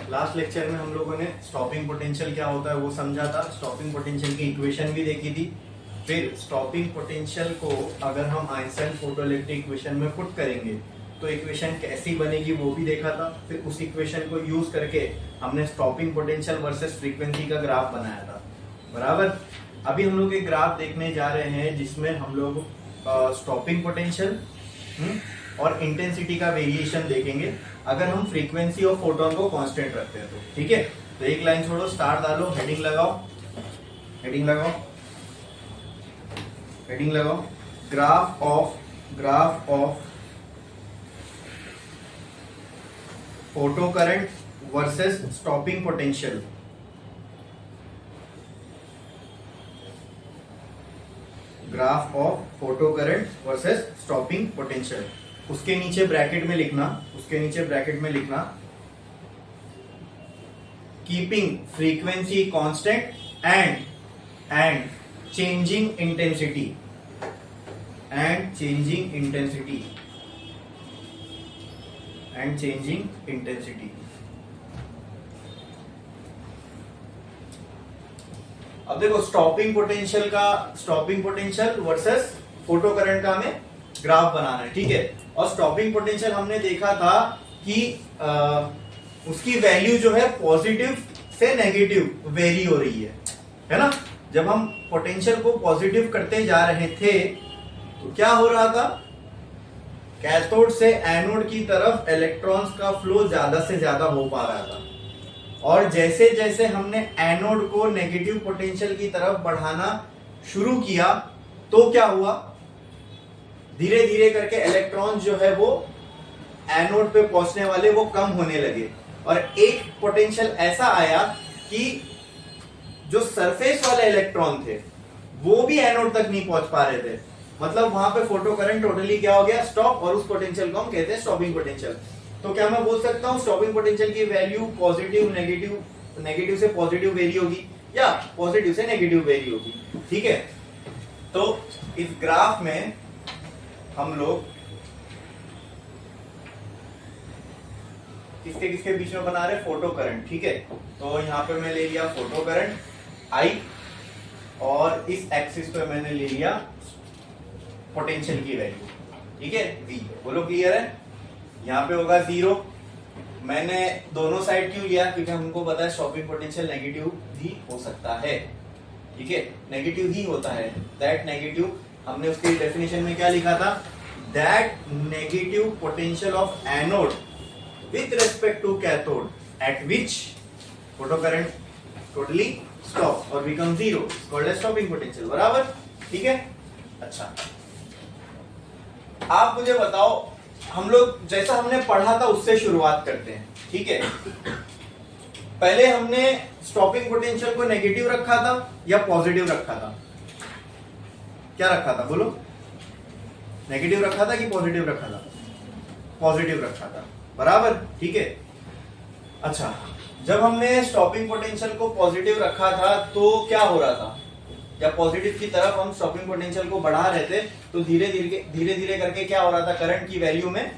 Last lecture में हम लोगों ने स्टॉपिंग पोटेंशियल क्या होता है वो समझा था, स्टॉपिंग पोटेंशियल की इक्वेशन भी देखी थी। फिर स्टॉपिंग पोटेंशियल को अगर हम आइंस्टाइन फोटोइलेक्ट्रिक इक्वेशन में पुट करेंगे तो इक्वेशन कैसी बनेगी वो भी देखा था। फिर उस इक्वेशन को यूज करके हमने स्टॉपिंग पोटेंशियल वर्सेस फ्रीक्वेंसी का ग्राफ बनाया था, बराबर। अभी हम लोग एक ग्राफ देखने जा रहे हैं जिसमें हम लोग स्टॉपिंग पोटेंशियल और इंटेंसिटी का वेरिएशन देखेंगे अगर हम फ्रीक्वेंसी ऑफ फोटोन को कांस्टेंट रखते हैं तो। ठीक है, तो एक लाइन छोड़ो, स्टार डालो, हेडिंग लगाओ, हेडिंग लगाओ, हेडिंग लगाओ, graph of photo current versus stopping potential. Graph of photo current versus stopping potential. उसके नीचे ब्रैकेट में लिखना, keeping frequency constant and changing intensity अब देखो stopping potential versus photo current का हमें ग्राफ बनाना है, ठीक है। और स्टॉपिंग पोटेंशियल हमने देखा था कि उसकी वैल्यू जो है पॉजिटिव से नेगेटिव वेरी हो रही है ना। जब हम पोटेंशियल को पॉजिटिव करते जा रहे थे तो क्या हो रहा था, कैथोड से एनोड की तरफ इलेक्ट्रॉन्स का फ्लो ज्यादा से ज्यादा हो पा रहा था। और जैसे जैसे हमने एनोड को नेगेटिव पोटेंशियल की तरफ बढ़ाना शुरू किया तो क्या हुआ, धीरे धीरे करके इलेक्ट्रॉन जो है वो एनोड पे पहुंचने वाले वो कम होने लगे। और एक पोटेंशियल ऐसा आया कि जो सरफेस वाले इलेक्ट्रॉन थे वो भी एनोड तक नहीं पहुंच पा रहे थे, मतलब वहां पे फोटो करंट टोटली क्या हो गया, स्टॉप। और उस पोटेंशियल को हम कहते हैं स्टॉपिंग पोटेंशियल। तो क्या मैं बोल सकता हूं स्टॉपिंग पोटेंशियल की वैल्यू पॉजिटिव नेगेटिव से पॉजिटिव वेरी होगी या पॉजिटिव से नेगेटिव वेरी होगी, ठीक है। तो इस ग्राफ में हम लोग किसके किसके बीच में बना रहे, फोटो करंट, ठीक है। तो यहाँ पे मैं ले लिया फोटो करंट I और इस एक्सिस पे मैंने ले लिया पोटेंशियल की वैल्यू, ठीक है, V। बोलो क्लियर है। यहाँ पे होगा 0। मैंने दोनों साइड क्यों लिया, क्योंकि हमको पता है स्टॉपिंग पोटेंशियल नेगेटिव भी हो सकता है, ठीक है, नेगेटिव ही होता है। दैट नेगेटिव हमने उसके डेफिनेशन में क्या लिखा था, that negative potential of anode with respect to cathode at which photo current totally stop और become 0 called as stopping potential, बराबर, ठीक है। अच्छा, आप मुझे बताओ, हम लोग जैसा हमने पढ़ा था उससे शुरुआत करते हैं, ठीक है। पहले हमने स्टॉपिंग पोटेंशियल को नेगेटिव रखा था या पॉजिटिव रखा था, क्या रखा था बोलो, नेगेटिव रखा था कि पॉजिटिव रखा था, पॉजिटिव रखा था, बराबर, ठीक है। अच्छा, जब हमने स्टॉपिंग पोटेंशियल को पॉजिटिव रखा था तो क्या हो रहा था, जब पॉजिटिव की तरफ हम स्टॉपिंग पोटेंशियल को बढ़ा रहे थे तो धीरे धीरे करके क्या हो रहा था, करंट की वैल्यू में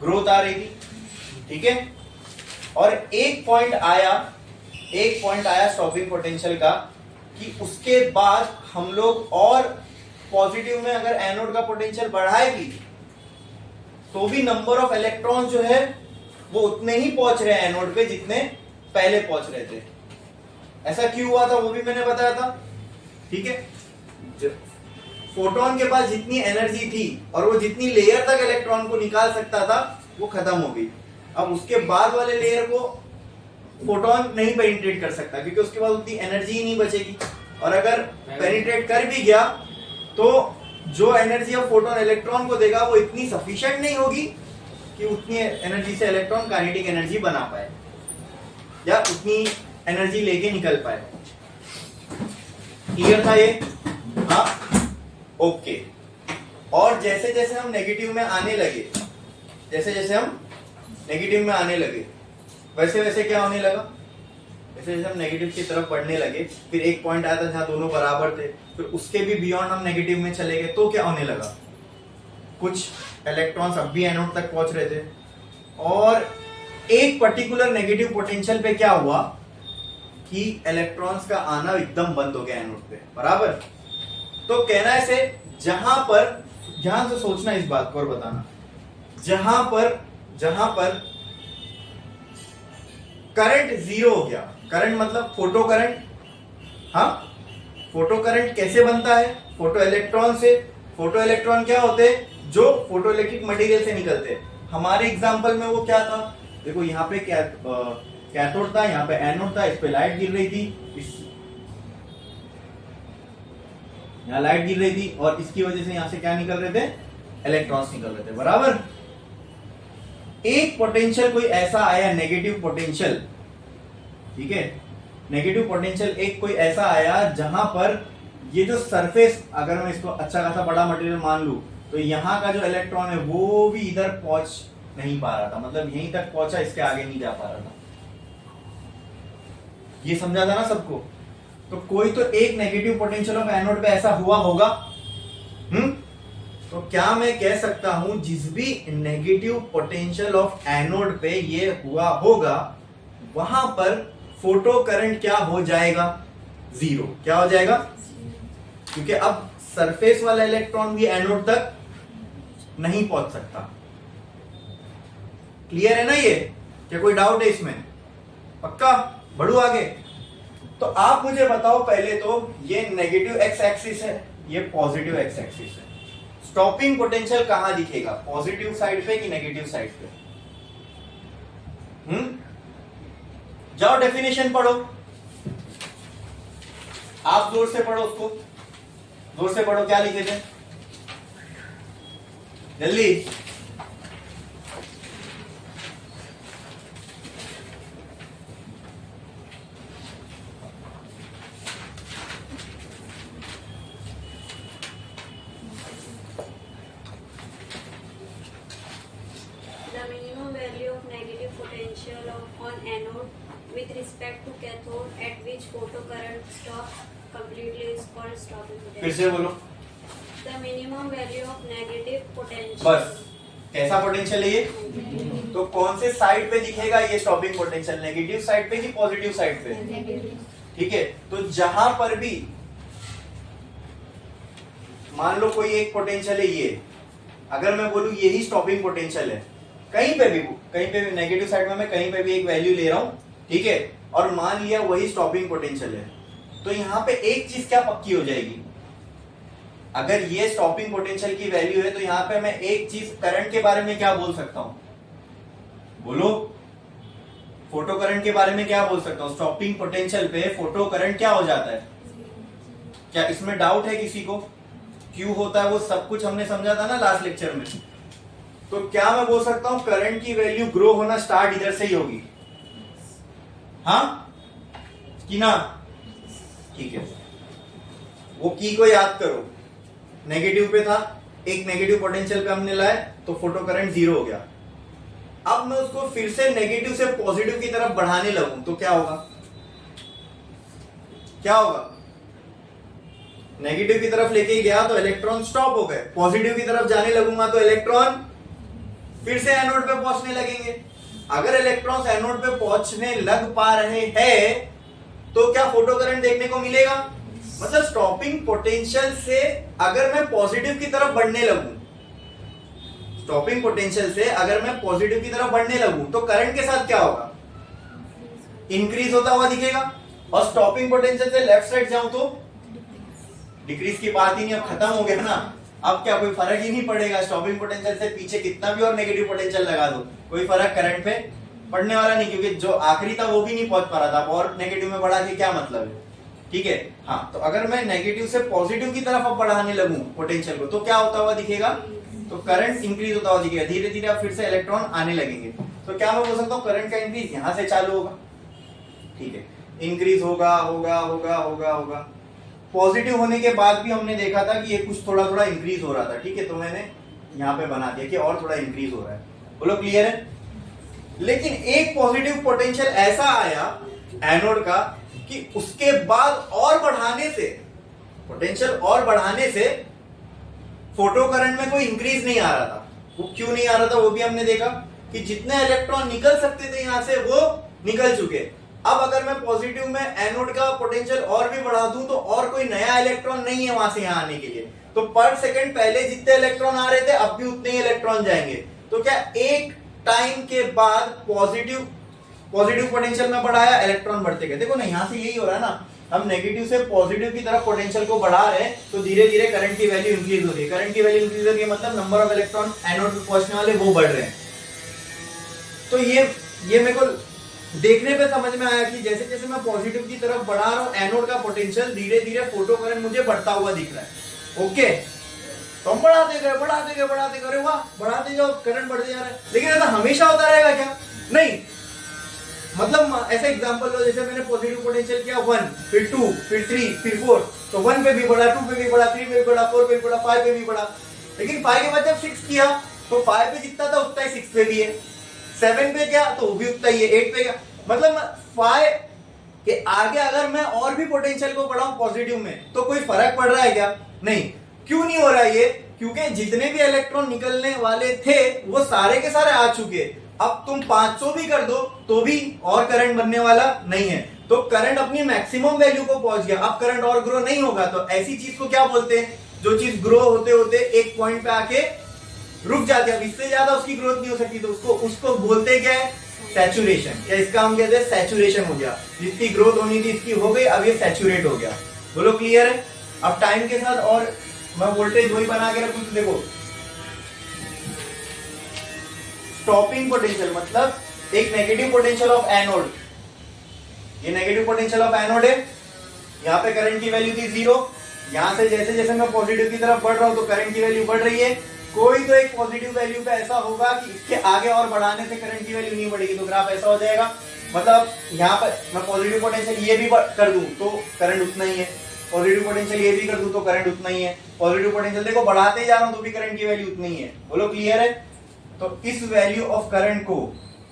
ग्रोथ आ रही थी, ठीक है। और एक पॉइंट आया स्टॉपिंग पोटेंशियल का कि उसके बाद हम लोग और पॉजिटिव में अगर एनोड का पोटेंशियल बढ़ाए भी तो भी नंबर ऑफ इलेक्ट्रॉन जो है वो उतने ही पहुंच रहे हैं एनोड पे जितने पहले पहुंच रहे थे। ऐसा क्यों हुआ था वो भी मैंने बताया था, ठीक है। फोटोन के पास जितनी एनर्जी थी और वो जितनी लेयर तक इलेक्ट्रॉन को निकाल सकता था वो खत्म हो गई। अब उसके बाद वाले लेयर को फोटोन नहीं पेनिट्रेट कर सकता क्योंकि उसके पास उतनी एनर्जी ही नहीं बचेगी। और अगर पेनिट्रेट कर भी गया तो जो एनर्जी अब फोटोन इलेक्ट्रॉन को देगा वो इतनी सफिशिएंट नहीं होगी कि उतनी एनर्जी से इलेक्ट्रॉन काइनेटिक एनर्जी बना पाए या उतनी एनर्जी लेके निकल पाए। क्लियर था ये? हाँ, ओके। और जैसे जैसे हम नेगेटिव में आने लगे वैसे वैसे क्या होने लगा, जैसे जैसे हम नेगेटिव की तरफ बढ़ने लगे, फिर एक पॉइंट आया था जहां दोनों बराबर थे, फिर उसके भी बियॉन्ड हम नेगेटिव में चले गए तो क्या होने लगा, कुछ इलेक्ट्रॉन्स अब भी एनोड तक पहुंच रहे थे और एक पर्टिकुलर नेगेटिव पोटेंशियल पे क्या हुआ कि इलेक्ट्रॉन्स का आना एकदम बंद हो गया एनोड पे, बराबर। तो कहना है से जहां पर, ध्यान से सोचना इस बात को और बताना, जहां पर करंट जीरो हो गया, करंट मतलब फोटो करंट, हाँ फोटो करंट कैसे बनता है, फोटो इलेक्ट्रॉन से। फोटो इलेक्ट्रॉन क्या होते हैं, जो फोटो इलेक्ट्रिक मटेरियल से निकलते हैं। हमारे एग्जांपल में वो क्या था, देखो यहाँ पे कैथोड था, यहाँ पे एनोड था, इस पे लाइट गिर रही थी, यहाँ लाइट गिर रही थी और इसकी वजह से यहां से क्या निकल रहे थे, इलेक्ट्रॉन्स निकल रहे थे, बराबर। एक पोटेंशियल कोई ऐसा आया नेगेटिव पोटेंशियल, ठीक है, नेगेटिव पोटेंशियल एक कोई ऐसा आया जहां पर ये जो सरफेस, अगर मैं इसको अच्छा खासा बड़ा मटेरियल मान लूं, तो यहाँ का जो इलेक्ट्रॉन है वो भी इधर पहुंच नहीं पा रहा था, मतलब यहीं तक पहुंचा, इसके आगे नहीं जा पा रहा था। ये समझा था ना सबको। तो कोई तो एक नेगेटिव पोटेंशियल ऑफ एनोड पे ऐसा हुआ होगा। तो क्या मैं कह सकता हूं जिस भी नेगेटिव पोटेंशियल ऑफ एनोड पे ये हुआ होगा, वहां पर फोटो करंट क्या हो जाएगा, जीरो। क्या हो जाएगा, क्योंकि अब सरफेस वाला इलेक्ट्रॉन भी एनोड तक नहीं पहुंच सकता। क्लियर है ना ये, क्या कोई डाउट है इसमें, पक्का। बढ़ू आगे। तो आप मुझे बताओ पहले तो, ये नेगेटिव एक्स एक्सिस है, ये पॉजिटिव एक्स एक्सिस है, स्टॉपिंग पोटेंशियल कहां दिखेगा, पॉजिटिव साइड पे कि नेगेटिव साइड पे। जाओ डेफिनेशन पढ़ो, आप जोर से पढ़ो उसको, जोर से पढ़ो, क्या लिखे थे जल्दी। with respect to cathode at which photocurrent stops completely is called stopping potential. फिर से बोलो। The minimum value of negative potential. बस, कैसा पोटेंशियल है ये, तो कौन से साइड पे दिखेगा ये स्टॉपिंग पोटेंशियल, नेगेटिव साइड पे कि पॉजिटिव साइड पे, ठीक है। तो जहां पर भी मान लो कोई एक पोटेंशियल है ये, अगर मैं बोलूं यही स्टॉपिंग पोटेंशियल है, कहीं पे भी नेगेटिव साइड में मैं कहीं पे भी एक वैल्यू ले रहा हूं, ठीक है, और मान लिया वही स्टॉपिंग पोटेंशियल है, तो यहां पे एक चीज क्या पक्की हो जाएगी, अगर ये स्टॉपिंग पोटेंशियल की वैल्यू है तो यहां पे मैं एक चीज करंट के बारे में क्या बोल सकता हूं, बोलो, फोटो करंट के बारे में क्या बोल सकता हूं, स्टॉपिंग पोटेंशियल पे फोटो करंट क्या हो जाता है, क्या इसमें डाउट है किसी को, क्यों होता है वो सब कुछ हमने समझा था ना लास्ट लेक्चर में। तो क्या मैं बोल सकता हूं करंट की वैल्यू ग्रो होना स्टार्ट इधर से ही होगी, हाँ कि ना, ठीक है। वो की को याद करो, नेगेटिव पे था, एक नेगेटिव पोटेंशियल पे हमने लाया तो फोटो करंट जीरो हो गया। अब मैं उसको फिर से नेगेटिव से पॉजिटिव की तरफ बढ़ाने लगूं तो क्या होगा, क्या होगा, नेगेटिव की तरफ लेके गया तो इलेक्ट्रॉन स्टॉप हो गए, पॉजिटिव की तरफ जाने लगूंगा तो इलेक्ट्रॉन फिर से एनोड पे पहुंचने लगेंगे। अगर इलेक्ट्रॉन्स एनोड पे पहुंचने लग पा रहे हैं तो क्या फोटो करंट देखने को मिलेगा, मतलब स्टॉपिंग पोटेंशियल से अगर मैं पॉजिटिव की तरफ बढ़ने लगूं, स्टॉपिंग पोटेंशियल से अगर मैं पॉजिटिव की तरफ बढ़ने लगूं तो करंट के साथ क्या होगा, इंक्रीज होता हुआ दिखेगा, और स्टॉपिंग पोटेंशियल से लेफ्ट साइड जाऊं तो डिक्रीज की बात ही नहीं, अब खत्म हो गया ना, अब क्या कोई फर्क ही नहीं पड़ेगा, स्टॉपिंग पोटेंशियल से पीछे कितना भी और नेगेटिव पोटेंशियल लगा दो कोई फर्क करंट पे पड़ने वाला नहीं, क्योंकि जो आखिरी था वो भी नहीं पहुंच पा रहा था, और नेगेटिव में बढ़ा के क्या मतलब है, ठीक है। हाँ, तो अगर मैं नेगेटिव से पॉजिटिव की तरफ अब बढ़ाने लगूं पोटेंशियल को तो क्या होता हुआ दिखेगा, तो करंट इंक्रीज होता हुआ दिखेगा, धीरे धीरे अब फिर से इलेक्ट्रॉन आने लगेंगे। तो क्या मैं बोल सकता हूँ करंट का इंक्रीज यहां से चालू होगा, ठीक है, इंक्रीज होगा होगा होगा होगा होगा। पॉजिटिव होने के बाद भी हमने देखा था कि ये कुछ थोड़ा थोड़ा इंक्रीज हो रहा था, ठीक है, तो मैंने यहाँ पे बना दिया कि और थोड़ा इंक्रीज हो रहा है, बोलो क्लियर है। लेकिन एक पॉजिटिव पोटेंशियल ऐसा आया एनोड का कि उसके बाद और बढ़ाने से, पोटेंशियल और बढ़ाने से फोटो करंट में कोई इंक्रीज नहीं आ रहा था। वो क्यों नहीं आ रहा था वो भी हमने देखा, कि जितने इलेक्ट्रॉन निकल सकते थे यहां से वो निकल चुके। अब अगर मैं पॉजिटिव में एनोड का पोटेंशियल और भी बढ़ा दूं तो और कोई नया इलेक्ट्रॉन नहीं है वहां से यहां आने के लिए, तो पर सेकंड पहले जितने इलेक्ट्रॉन आ रहे थे अब भी उतने ही इलेक्ट्रॉन जाएंगे। तो क्या एक टाइम के बाद पॉजिटिव पोटेंशियल में बढ़ाया, इलेक्ट्रॉन बढ़ते गए। देखो ना यहां से यही हो रहा है ना, हम नेगेटिव से पॉजिटिव की तरफ पोटेंशियल को बढ़ा रहे हैं तो धीरे धीरे करंट की वैल्यू इंक्रीज हो रही है। करंट की वैल्यू इंक्रीज हो रही है मतलब नंबर ऑफ इलेक्ट्रॉन एनोड पे पहुंचने वाले वो बढ़ रहे हैं। तो ये मेरे को देखने पे समझ में आया कि जैसे जैसे मैं पॉजिटिव की तरफ बढ़ा रहा हूं एनोड का पोटेंशियल धीरे धीरे फोटो करंट मुझे बढ़ता हुआ दिख रहा है। ओके, तो हम बढ़ाते गए वाह बढ़ाते जाओ, करंट बढ़ते जा रहा है। लेकिन ऐसा हमेशा होता रहेगा क्या? नहीं। मतलब ऐसा एग्जांपल लो, जैसे मैंने पॉजिटिव पोटेंशियल किया 1, फिर 2, फिर 3, फिर 4, तो 1 पे भी बढ़ा, 2 पे भी बढ़ा, 3 पे भी बढ़ा, 4 पे भी बढ़ा, 5 पे भी बढ़ा। लेकिन 5 के बाद जब 6 किया तो 5 पे जितना था उतना ही 6 पे भी है, 7 पे क्या तो वो भी उतना ही है, 8 पे क्या। मतलब 5 के आगे अगर मैं और भी पोटेंशियल को बढ़ाऊं पॉजिटिव में तो कोई फर्क पड़ रहा है क्या? नहीं। क्यों नहीं हो रहा है ये? क्योंकि जितने भी इलेक्ट्रॉन निकलने वाले थे वो सारे के सारे आ चुके। अब तुम 500 भी कर दो तो भी और करंट बनने वाला नहीं है। तो करंट अपनी मैक्सिमम वैल्यू को पहुंच गया, अब करंट और ग्रो नहीं होगा। तो ऐसी चीज को क्या बोलते हैं? जो चीज ग्रो होते होते एक पॉइंट पे आके रुक जाती है, अब इससे ज्यादा उसकी ग्रोथ नहीं हो सकती, तो उसको बोलते क्या है? सैचुरेशन। या इसका हम कहते हैं सैचुरेशन हो गया। जितनी ग्रोथ होनी थी इसकी हो गई, अब ये सैचुरेट हो गया। बोलो क्लियर है? अब टाइम के साथ और मैं वोल्टेज वही बना के रखूं तो देखो स्टॉपिंग पोटेंशियल मतलब एक नेगेटिव पोटेंशियल ऑफ एनोड, ये नेगेटिव पोटेंशियल ऑफ एनोड है। यहाँ पे करंट की वैल्यू थी 0, यहां से जैसे जैसे मैं पॉजिटिव की तरफ बढ़ रहा हूं तो करंट की वैल्यू बढ़ रही है। कोई तो एक पॉजिटिव वैल्यू पे ऐसा होगा कि इसके आगे और बढ़ाने से करंट की वैल्यू नहीं बढ़ेगी, तो ग्राफ ऐसा हो जाएगा। मतलब यहाँ पर मैं पॉजिटिव पोटेंशियल ये भी कर दूं तो करंट उतना ही है, पॉजिटिव पोटेंशियल ये भी कर दूं तो करंट उतना ही है, पॉजिटिव पोटेंशियल देखो बढ़ाते जा रहा हूं तो भी करंट की वैल्यू उतनी ही है। बोलो क्लियर है? तो इस वैल्यू ऑफ करंट को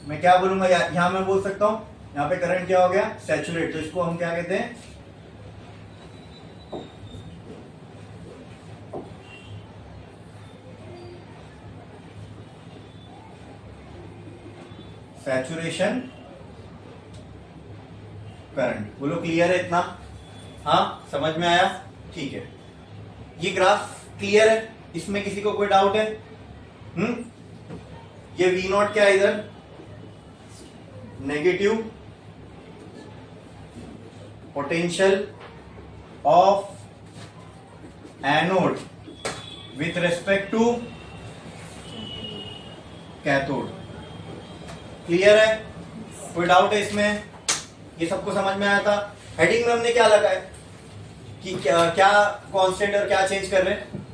मैं क्या बोलूंगा? यहां मैं बोल सकता हूं यहाँ पे करंट क्या हो गया? सैचुरेट। तो इसको हम क्या कहते हैं? Saturation current. बोलो क्लियर है इतना? हाँ समझ में आया? ठीक है, ये ग्राफ क्लियर है, इसमें किसी को कोई डाउट है? ये V नॉट क्या है? इधर negative potential of anode with respect to cathode. Clear है? कोई डाउट है इसमें? ये सबको समझ में आया था? हेडिंग में हमने क्या लगा है कि क्या कांस्टेंट और क्या चेंज कर रहे हैं?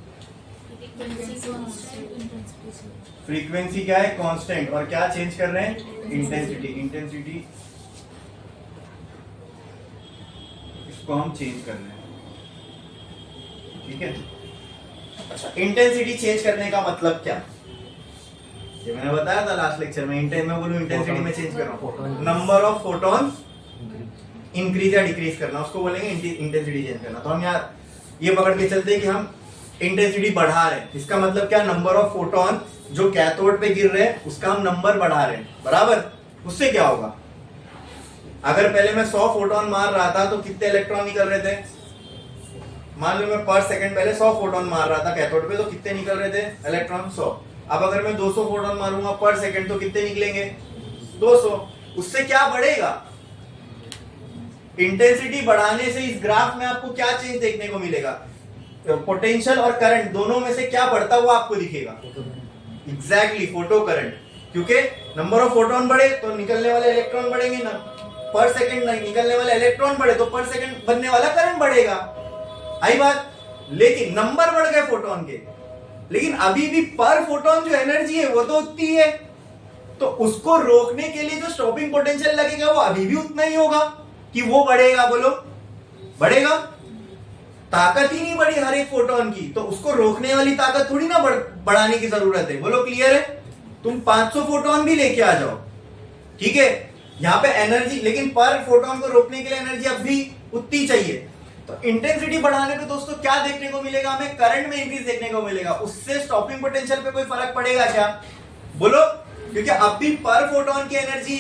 फ्रीक्वेंसी क्या है? कांस्टेंट। और क्या चेंज कर रहे हैं? इंटेंसिटी इसको हम चेंज कर रहे हैं। ठीक है, अच्छा इंटेंसिटी चेंज करने का मतलब क्या? ये मैंने बताया था लास्ट लेक्चर में। मैं बोलूं इंटेंसिटी में चेंज कर रहा हूं, नंबर ऑफ फोटॉन्स इंक्रीज या डिक्रीज करना, उसको बोलेंगे इंटेंसिटी चेंज करना। तो हम यार ये पकड़ के चलते हैं कि हम इंटेंसिटी बढ़ा रहे हैं, इसका मतलब क्या? नंबर ऑफ फोटॉन जो कैथोड पे गिर रहे हैं उसका हम नंबर बढ़ा रहे हैं, बराबर। उससे क्या होगा? अगर पहले मैं 100 फोटॉन मार रहा था तो कितने इलेक्ट्रॉन निकल रहे थे? मान लो मैं पर सेकंड पहले 100 फोटॉन मार रहा था कैथोड पे, तो कितने निकल रहे थे इलेक्ट्रॉन? 100। अब अगर मैं 200 फोटॉन मारूंगा पर सेकंड तो कितने निकलेंगे? 200। उससे क्या बढ़ेगा? इंटेंसिटी बढ़ाने से इस ग्राफ में आपको क्या चेंज देखने को मिलेगा? पोटेंशियल और करंट दोनों में से क्या बढ़ता हुआ आपको दिखेगा? Exactly photo current. क्योंकि नंबर ऑफ फोटोन बढ़े तो निकलने वाले इलेक्ट्रॉन बढ़ेंगे ना, पर सेकंड निकलने वाले इलेक्ट्रॉन बढ़े तो पर सेकंड बनने वाला करंट बढ़ेगा। आई बात? लेकिन नंबर बढ़ गए फोटोन के, लेकिन अभी भी पर फोटोन जो एनर्जी है वो तो उतनी है। तो उसको रोकने के लिए जो स्टॉपिंग पोटेंशियल लगेगा वो अभी भी उतना ही होगा कि वो बढ़ेगा। बोलो बढ़ेगा? ताकत ही नहीं बढ़ी हर एक फोटोन की, तो उसको रोकने वाली ताकत थोड़ी ना बढ़ाने की जरूरत है। बोलो क्लियर है? तुम 500 फोटोन भी लेके आ जाओ, ठीक है, यहाँ पे एनर्जी, लेकिन पर फोटोन को रोकने के लिए एनर्जी अब भी उतनी चाहिए। तो इंटेंसिटी बढ़ाने पे दोस्तों क्या देखने को मिलेगा? हमें करंट में इंक्रीज देखने को मिलेगा। उससे स्टॉपिंग पोटेंशियल पे कोई फर्क पड़ेगा क्या? बोलो क्योंकि अब भी पर फोटोन की एनर्जी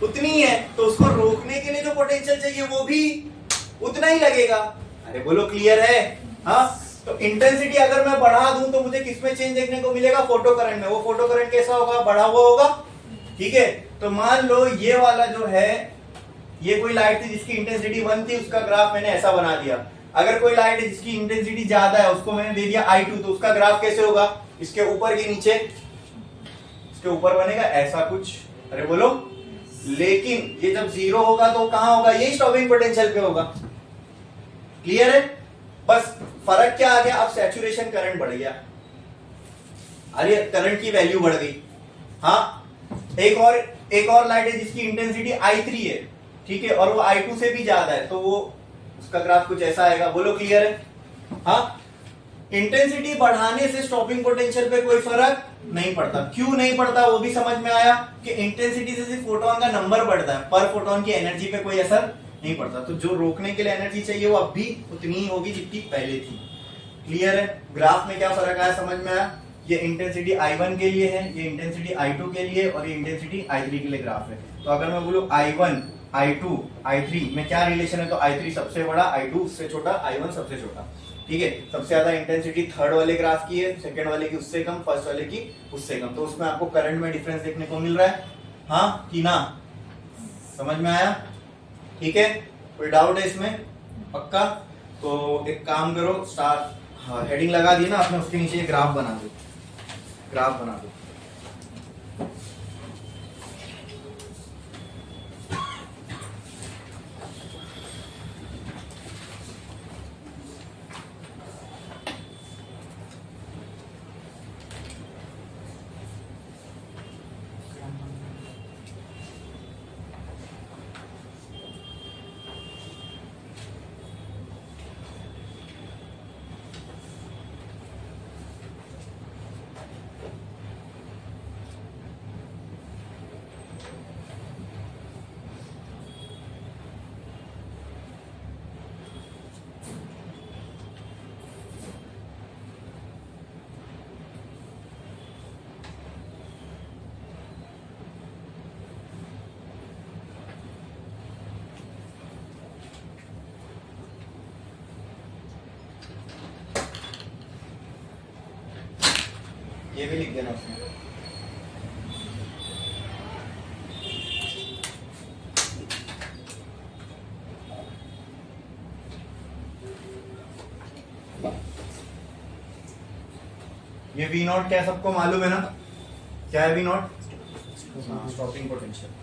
उतनी है, तो उसको रोकने के लिए जो पोटेंशियल चाहिए वो भी उतना ही लगेगा। अरे बोलो क्लियर है? हाँ, तो इंटेंसिटी अगर मैं बढ़ा दूं तो मुझे किसमें चेंज देखने को मिलेगा? फोटो करंट में। वो फोटो करंट कैसा होगा? बढ़ा हुआ होगा। ठीक है, तो मान लो ये वाला जो है, ये कोई लाइट थी जिसकी इंटेंसिटी 1 थी, उसका ग्राफ मैंने ऐसा बना दिया। अगर कोई लाइट है जिसकी इंटेंसिटी ज्यादा है, उसको मैंने दे दिया I2, तो उसका ग्राफ कैसे होगा? इसके ऊपर के नीचे, इसके ऊपर बनेगा ऐसा कुछ। अरे बोलो, लेकिन ये जब 0 होगा तो कहां होगा? ये स्टॉपिंग पोटेंशियल पे होगा। क्लियर है? बस फर्क क्या आ गया? अब सैचुरेशन करंट बढ़ गया। अरे करंट की वैल्यू बढ़ गई। हाँ, एक और लाइट है जिसकी इंटेंसिटी I3 है, ठीक है, और वो I2 से भी ज्यादा है, तो वो उसका ग्राफ कुछ ऐसा आएगा। बोलो क्लियर है? हाँ, इंटेंसिटी बढ़ाने से स्टॉपिंग पोटेंशियल पे कोई फर्क नहीं पड़ता। क्यों नहीं पड़ता वो भी समझ में आया कि इंटेंसिटी से सिर्फ फोटोन का नंबर बढ़ता है, पर फोटोन की एनर्जी पे कोई असर नहीं पड़ता। तो जो रोकने के लिए एनर्जी चाहिए वो अब भी उतनी ही होगी जितनी पहले थी। क्लियर है? ग्राफ में क्या फर्क आया समझ में आया? ये इंटेंसिटी I1 के लिए है, ये इंटेंसिटी I2 के लिए, और ये इंटेंसिटी I3 के लिए ग्राफ है। तो अगर मैं बोलूं I1, I2, I3 में क्या रिलेशन है, तो I3 सबसे बड़ा, I2 उससे छोटा, I1 सबसे छोटा। ठीक है, सबसे ज्यादा इंटेंसिटी थर्ड वाले ग्राफ की है, सेकंड वाले की उससे कम, फर्स्ट वाले की उससे कम। तो उसमें आपको करंट में डिफरेंस देखने को मिल रहा है, हाँ कि ना? समझ में आया? ठीक है, कोई डाउट है इसमें? पक्का? तो एक काम करो, स्टार हेडिंग लगा दी ना आपने, उसके नीचे ग्राफ बना दो, ग्राफ बना दो। ये भी लिख देना उसमें। ये V नॉट क्या सबको मालूम है ना? क्या है V नॉट? Stopping potential.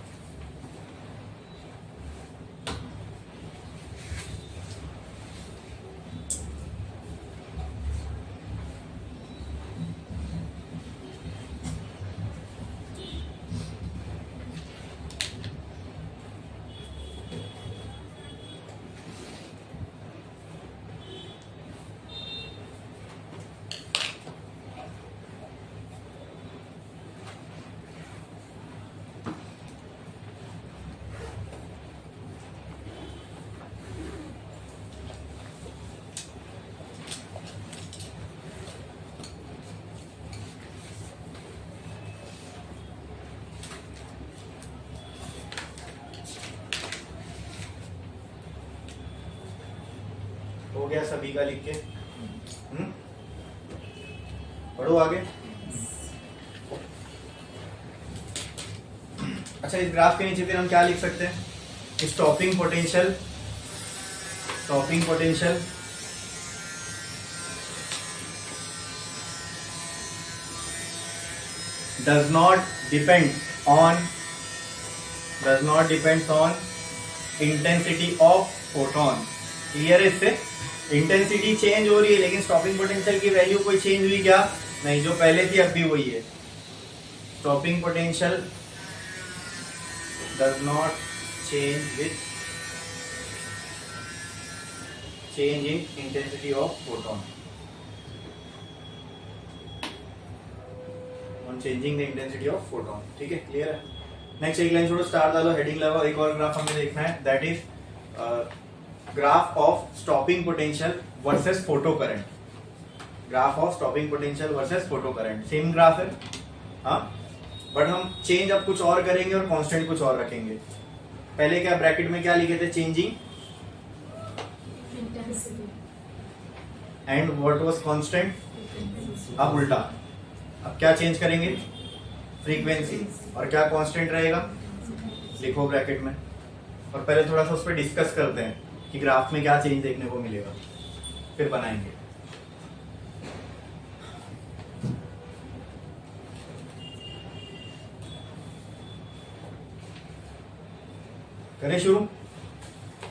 हो गया सभी का लिख के? पढ़ो आगे। अच्छा, इस ग्राफ के नीचे फिर हम क्या लिख सकते हैं? Stopping potential, stopping potential does not depend on intensity of photon। Clear है? इससे इंटेंसिटी चेंज हो रही है, लेकिन स्टॉपिंग पोटेंशियल की वैल्यू कोई चेंज हुई क्या? नहीं, जो पहले थी अब भी वही है। Stopping potential does not change with change in intensity of photon, on changing the intensity of photon। ठीक है, क्लियर है? नेक्स्ट एक लाइन छोड़ो, स्टार डालो, हेडिंग लगाओ। एक और ग्राफ हमें देखना है, that is graph of stopping potential versus photo current. Graph of stopping potential versus photo current, same graph है। हाँ, बट हम चेंज अब कुछ और करेंगे और कांस्टेंट कुछ और रखेंगे। पहले क्या ब्रैकेट में क्या लिखे थे, changing and what was constant. अब उल्टा, अब क्या चेंज करेंगे, फ्रीक्वेंसी, और क्या कांस्टेंट रहेगा, लिखो ब्रैकेट में। और पहले थोड़ा सा उस पर डिस्कस करते हैं कि ग्राफ में क्या चेंज देखने को मिलेगा, फिर बनाएंगे। करें शुरू,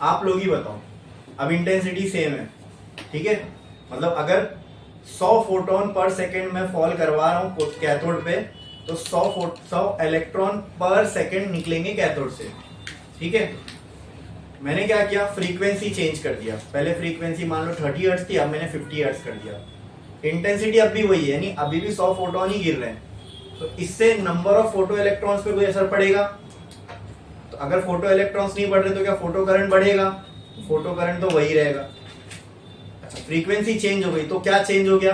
आप लोग ही बताओ। अब इंटेंसिटी सेम है, ठीक है, मतलब अगर 100 फोटोन पर सेकेंड में फॉल करवा रहा हूं कैथोड पे, तो 100 इलेक्ट्रॉन पर सेकेंड निकलेंगे कैथोड से, ठीक है। मैंने क्या किया, फ्रीक्वेंसी चेंज कर दिया। पहले फ्रीक्वेंसी मान लो 30 हर्ट्ज थी, अब मैंने 50 हर्ट्ज कर दिया। इंटेंसिटी अब भी वही है, यानी अभी भी 100 फोटोन ही गिर रहे हैं, तो इससे नंबर ऑफ फोटो इलेक्ट्रॉन्स पे कोई असर पड़ेगा? तो अगर फोटो इलेक्ट्रॉन्स नहीं बढ़ रहे तो क्या फोटो करंट बढ़ेगा? फोटो करंट तो वही रहेगा। अच्छा, फ्रीक्वेंसी चेंज हो गई तो क्या चेंज हो गया,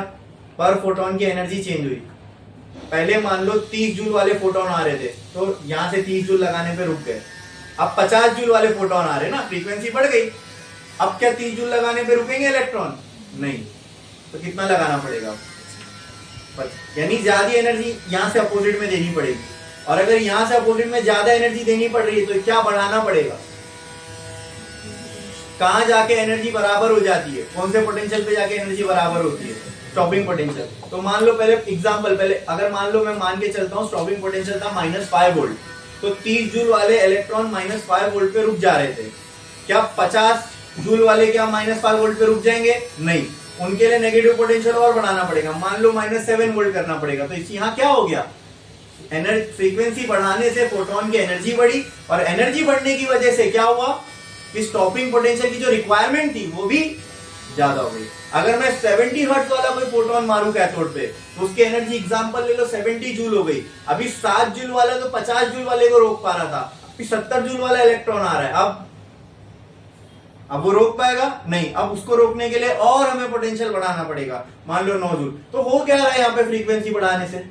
पर फोटोन की एनर्जी चेंज हुई। पहले मान लो 30 जूल वाले फोटोन आ रहे थे, तो यहां से 30 जूल लगाने पे रुक गए। अब 50 जूल वाले फोटोन आ रहे हैं ना, फ्रीक्वेंसी बढ़ गई। अब क्या 30 जूल लगाने पे रुकेंगे इलेक्ट्रॉन? नहीं। तो कितना लगाना पड़ेगा, यानी ज्यादा एनर्जी यहां से अपोजिट में देनी पड़ेगी। और अगर यहां से अपोजिट में ज्यादा एनर्जी देनी पड़ रही है तो क्या बढ़ाना पड़ेगा? कहां जाके एनर्जी बराबर हो जाती है, कौन से पोटेंशियल पे जाके एनर्जी बराबर होती है? Stopping potential. तो मान लो पहले एग्जांपल, पहले अगर मान लो मैं मान के चलता हूं स्टॉपिंग पोटेंशियल था -5 वोल्ट, तो 30 जूल वाले इलेक्ट्रॉन -5 वोल्ट पे रुक जा रहे थे। क्या 50 जूल वाले क्या -5 वोल्ट पे रुक जाएंगे? नहीं, उनके लिए नेगेटिव पोटेंशियल और बढ़ाना पड़ेगा, मान लो -7 वोल्ट करना पड़ेगा। तो इस यहाँ क्या हो गया, एनर्जी फ्रीक्वेंसी बढ़ाने से फोटोन की एनर्जी बढ़ी, और एनर्जी बढ़ने की वजह से क्या हुआ कि स्टॉपिंग पोटेंशियल की जो रिक्वायरमेंट थी वो भी ज्यादा हो गई। अगर मैं 70 हर्ट्ज वाला कोई फोटोन मारूं कैथोड पे, तो उसकी एनर्जी एग्जांपल ले लो 70 जूल हो गई। अभी 7 जूल वाला तो 50 जूल वाले को रोक पा रहा था, अभी 70 जूल वाला इलेक्ट्रॉन आ रहा है। अब वो रोक पाएगा? नहीं। अब उसको रोकने के लिए और हमें पोटेंशियल बढ़ाना पड़ेगा, मान लो 9 जूल। तो हो क्या रहा है यहाँ पे फ्रीक्वेंसी बढ़ाने से?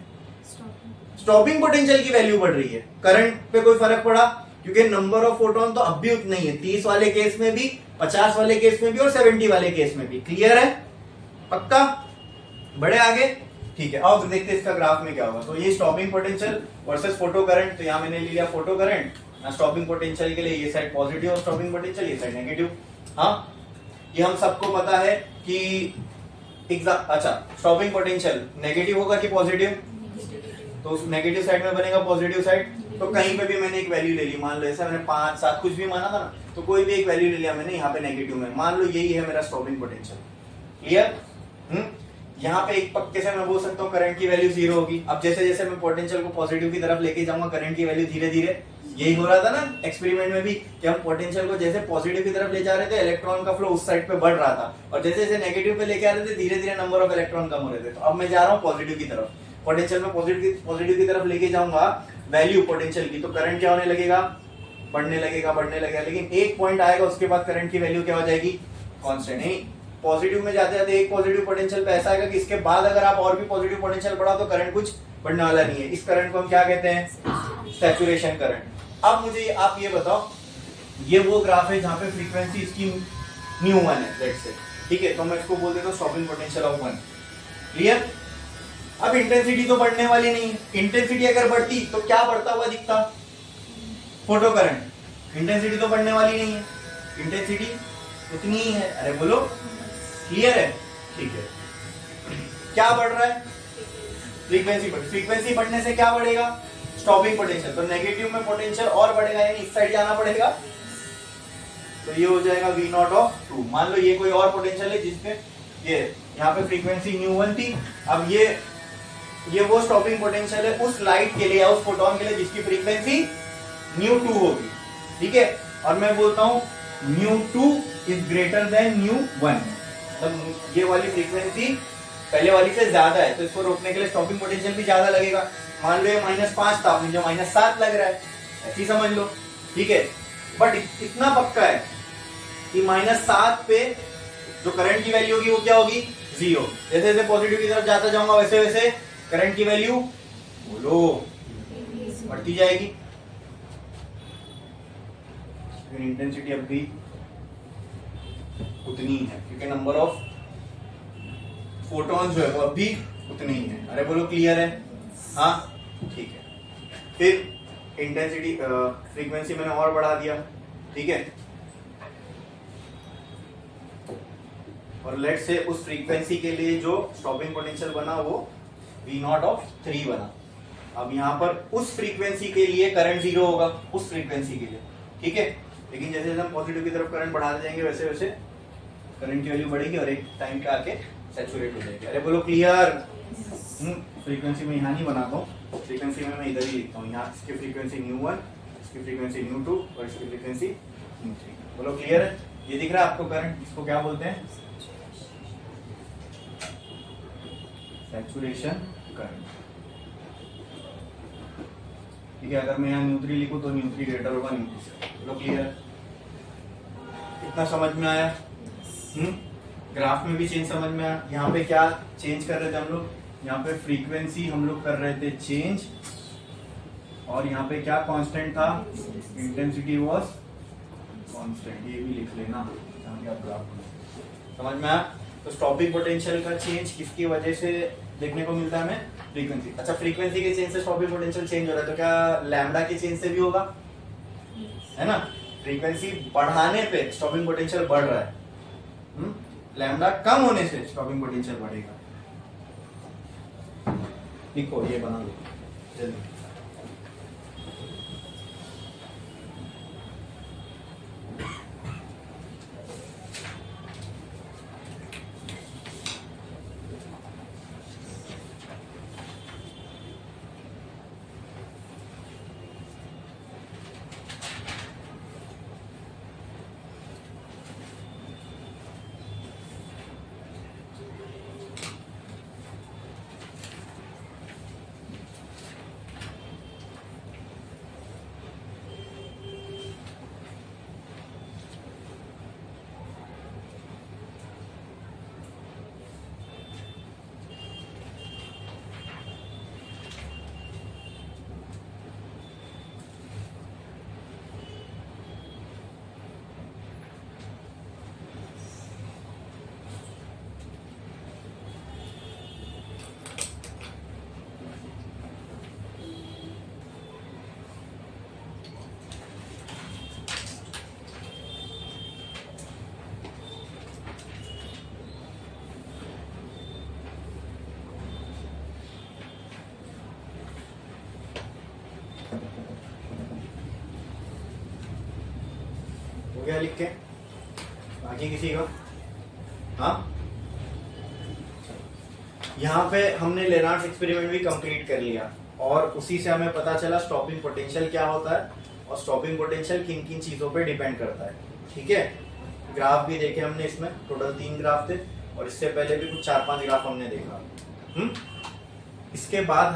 स्टॉपिंग पोटेंशियल की वैल्यू बढ़ रही है। करंट पे कोई फर्क पड़ा? क्योंकि नंबर ऑफ फोटोन तो अब भी उतना ही है, 30 वाले केस में भी, 50 वाले केस में भी और 70 वाले केस में भी। क्लियर है? पक्का? बढ़े आगे? ठीक है, आओ देखते हैं इसका ग्राफ में क्या होगा। तो ये stopping potential versus photo current. तो यहाँ मैंने ले लिया फोटो करंट, स्टॉपिंग पोटेंशियल के लिए ये साइड पॉजिटिव और स्टॉपिंग पोटेंशियल ये साइड नेगेटिव। हाँ, ये हम सबको पता है कि अच्छा, स्टॉपिंग पोटेंशियल नेगेटिव होगा कि पॉजिटिव? तो उस नेगेटिव साइड में बनेगा पॉजिटिव साइड। तो कहीं पे भी मैंने एक वैल्यू ले ली, मान लो ऐसा मैंने 5, 7 कुछ भी माना था ना, तो कोई भी एक वैल्यू ले लिया मैंने यहाँ पे नेगेटिव में, मान लो यही है मेरा स्टॉपिंग पोटेंशियल। क्लियर? यहाँ पे एक पक्के से मैं बोल सकता हूँ करंट की वैल्यू 0 होगी। अब जैसे जैसे मैं पोटेंशियल को पॉजिटिव की तरफ लेके जाऊंगा, करंट की वैल्यू धीरे धीरे, यही हो रहा था ना एक्सपेरिमेंट में भी, कि हम पोटेंशियल को जैसे पॉजिटिव की तरफ ले जा रहे थे, इलेक्ट्रॉन का फ्लो उस साइड पे बढ़ रहा था, और जैसे जैसे नेगेटिव पे लेके आ रहे थे, धीरे धीरे नंबर ऑफ इलेक्ट्रॉन कम हो रहे थे। तो अब मैं जा रहा हूँ पॉजिटिव की तरफ, पोटेंशियल में पॉजिटिव की तरफ लेके जाऊंगा वैल्यू पोटेंशियल की, तो करंट क्या होने लगेगा? बढ़ने लगेगा। लेकिन एक पॉइंट आएगा, उसके बाद करंट की वैल्यू क्या हो जाएगी? कांस्टेंट। नहीं, पॉजिटिव में जाते जाते एक पॉजिटिव पोटेंशियल पे ऐसा आएगा कि इसके बाद अगर आप और भी पॉजिटिव पोटेंशियल बढ़ाओ तो करंट कुछ बढ़ने वाला नहीं है। इस करंट को हम क्या कहते हैं? Saturation current. अब मुझे आप ये बताओ, ये वो ग्राफ है जहां पे फ्रीक्वेंसी इसकी न्यू 1 है, लेट्स से, ठीक है, तो मैं इसको बोल देता हूं स्टॉपिंग पोटेंशियल ऑफ 1। क्लियर? अब इंटेंसिटी तो बढ़ने वाली नहीं है। इंटेंसिटी अगर बढ़ती तो क्या बढ़ता हुआ दिखता? Photo current. इंटेंसिटी तो बढ़ने वाली नहीं है, इंटेंसिटी उतनी ही है। अरे बोलो, क्लियर है? ठीक है, क्या बढ़ रहा है? फ्रीक्वेंसी बढ़। फ्रीक्वेंसी बढ़ने से क्या बढ़ेगा? Stopping potential. तो नेगेटिव में पोटेंशियल और बढ़ेगा, यानी इस साइड जाना पड़ेगा, तो ये हो जाएगा V0/2। मान लो ये कोई और पोटेंशियल है जिसपे ये यहाँ पे फ्रीक्वेंसी न्यू 1 थी, अब ये वो स्टॉपिंग पोटेंशियल है उस लाइट के लिए या उस फोटोन के लिए जिसकी फ्रीक्वेंसी न्यू 2 होगी, ठीक है। और मैं बोलता हूं new 2 is greater than new 1, मतलब ये वाली फ्रीक्वेंसी पहले वाली से ज्यादा है, तो इसको रोकने के लिए स्टॉपिंग पोटेंशियल भी ज्यादा लगेगा। मान लो ये -5 था, मुझे -7 लग रहा है, ऐसी समझ लो, ठीक है। बट इतना पक्का है कि -7 पे जो करंट की वैल्यू होगी वो क्या होगी? 0। जैसे जैसे पॉजिटिव की तरफ जाता जाऊंगा वैसे वैसे करंट की वैल्यू बोलो बढ़ती जाएगी, इंटेंसिटी अब भी उतनी ही है क्योंकि नंबर ऑफ फोटॉन्स जो है वो अब भी उतने ही है। अरे बोलो क्लियर है? हाँ ठीक है। फिर इंटेंसिटी फ्रीक्वेंसी मैंने और बढ़ा दिया, ठीक है, और लेट से उस फ्रीक्वेंसी के लिए जो स्टॉपिंग पोटेंशियल बना वो V0(3) बना। अब यहाँ पर उस फ्रीक्वेंसी के लिए करंट 0 होगा, उस फ्रीक्वेंसी के लिए, ठीक है। लेकिन जैसे जैसे हम पॉजिटिव की तरफ करंट बढ़ाते जाएंगे वैसे वैसे करंट की वैल्यू बढ़ेगी और एक टाइम पे आके सैचुरेट हो जाएगी। अरे बोलो क्लियर? फ्रीक्वेंसी में यहाँ नहीं बनाता हूँ, फ्रीक्वेंसी में मैं इधर ही लिखता हूँ। यहाँ इसकी फ्रीक्वेंसी 𝜇1, इसकी फ्रीक्वेंसी 𝜇2 और इसकी फ्रीक्वेंसी 𝜇3। बोलो क्लियर है? ये दिख रहा है आपको करंट? इसको क्या बोलते हैं? सैचुरेशन करंट, ठीक है। अगर मैं यहाँ 𝜇3 लिखूँ तो 𝜇3 ग्रेटर होगा 𝜇2 से। बोलो क्लियर? इतना समझ में आया? ग्राफ में भी चेंज समझ में आया? यहाँ पे क्या चेंज कर रहे थे हम लोग? यहाँ पे फ्रीक्वेंसी हम लोग कर रहे थे चेंज, और यहाँ पे क्या कांस्टेंट था? Intensity was constant. ये भी लिख लेना जहाँ आप ग्राफ समझ में आया? तो स्टॉपिंग पोटेंशियल का चेंज किसकी वजह से देखने को मिलता है हमें? फ्रीक्वेंसी। अच्छा, फ्रीक्वेंसी के चेंज से स्टॉपिंग पोटेंशियल चेंज हो रहा है तो क्या लैम्डा के चेंज से भी होगा? है ना? फ्रीक्वेंसी बढ़ाने पे स्टॉपिंग पोटेंशियल बढ़ रहा है, लैम्डा कम होने से स्टॉपिंग पोटेंशियल बढ़ेगा। लिखो, ये बना लो जल्दी। हो गया लिख के? बाकी किसी का? हाँ, यहाँ पे हमने लेनार्ड्स एक्सपेरिमेंट भी कंप्लीट कर लिया और उसी से हमें पता चला स्टॉपिंग पोटेंशियल क्या होता है और स्टॉपिंग पोटेंशियल किन किन चीजों पे डिपेंड करता है, ठीक है। ग्राफ भी देखे हमने, इसमें टोटल 3 ग्राफ थे और इससे पहले भी कुछ 4-5 ग्राफ हमने देखा। इसके बाद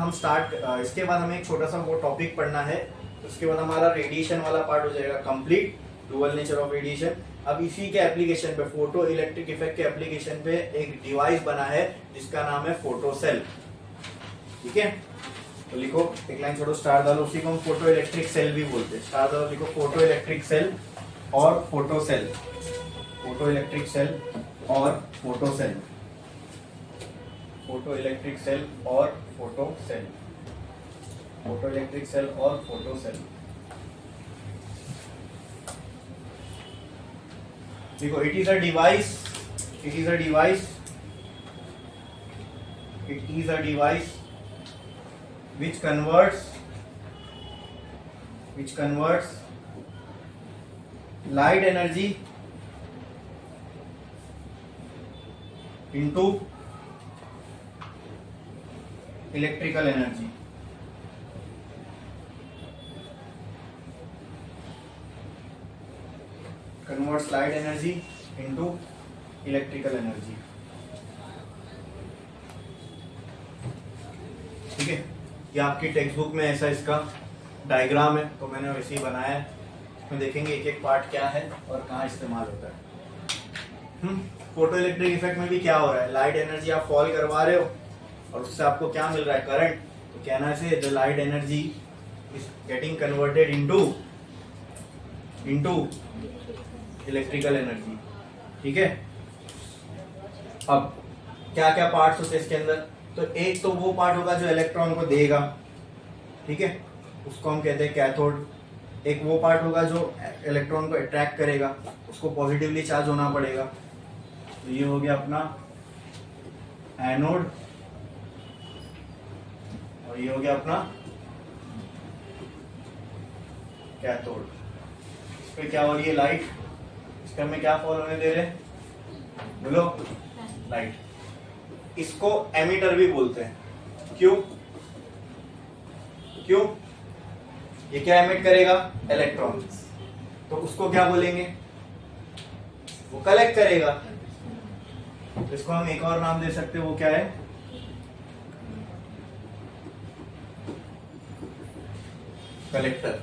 हमें एक छोटा सा वो टॉपिक पढ़ना है, उसके बाद हमारा रेडिएशन वाला पार्ट हो जाएगा complete, dual nature of radiation. अब इसी के एप्लीकेशन पे, फोटो इलेक्ट्रिक इफेक्ट के एप्लीकेशन पे एक डिवाइस बना है जिसका नाम है फोटो सेल, ठीक है। तो लिखो, एक लाइन छोड़ो, स्टार डालो, उसी को हम फोटो इलेक्ट्रिक सेल भी बोलते हैं। स्टार डालो, लिखो फोटो इलेक्ट्रिक सेल और photo cell, photo electric cell और photo cell, photo electric cell और photo cell, photo electric cell और फोटो सेल। देखो, it is a device which converts light energy into electrical energy. Converts light energy into electrical energy, ठीक है। ये आपकी text book में ऐसा इसका डायग्राम है, तो मैंने वैसे ही बनाया है। इसमें देखेंगे एक एक पार्ट क्या है और कहाँ इस्तेमाल होता है। फोटो इलेक्ट्रिक इफेक्ट में भी क्या हो रहा है, लाइट एनर्जी आप फॉल करवा रहे हो और उससे आपको क्या मिल रहा है, करंट। तो कहना से the light energy is getting converted into electrical energy. ठीक है, अब क्या क्या पार्ट्स होते हैं इसके अंदर? तो एक तो वो पार्ट होगा जो इलेक्ट्रॉन को देगा, ठीक है, उसको हम कहते हैं कैथोड। एक वो पार्ट होगा जो इलेक्ट्रॉन को अट्रैक्ट करेगा, उसको पॉजिटिवली चार्ज होना पड़ेगा। तो ये हो गया अपना एनोड, और ये हो गया अपना कैथोड। इस पे क्या हो रही है? लाइट। इस पे हमें क्या फॉल होने दे रहे? बोलो, लाइट। इसको एमिटर भी बोलते हैं। क्यों? क्यों? ये क्या एमिट करेगा? इलेक्ट्रॉन। तो उसको क्या बोलेंगे? वो कलेक्ट करेगा। तो इसको हम एक और नाम दे सकते हैं, वो क्या है? कलेक्टर।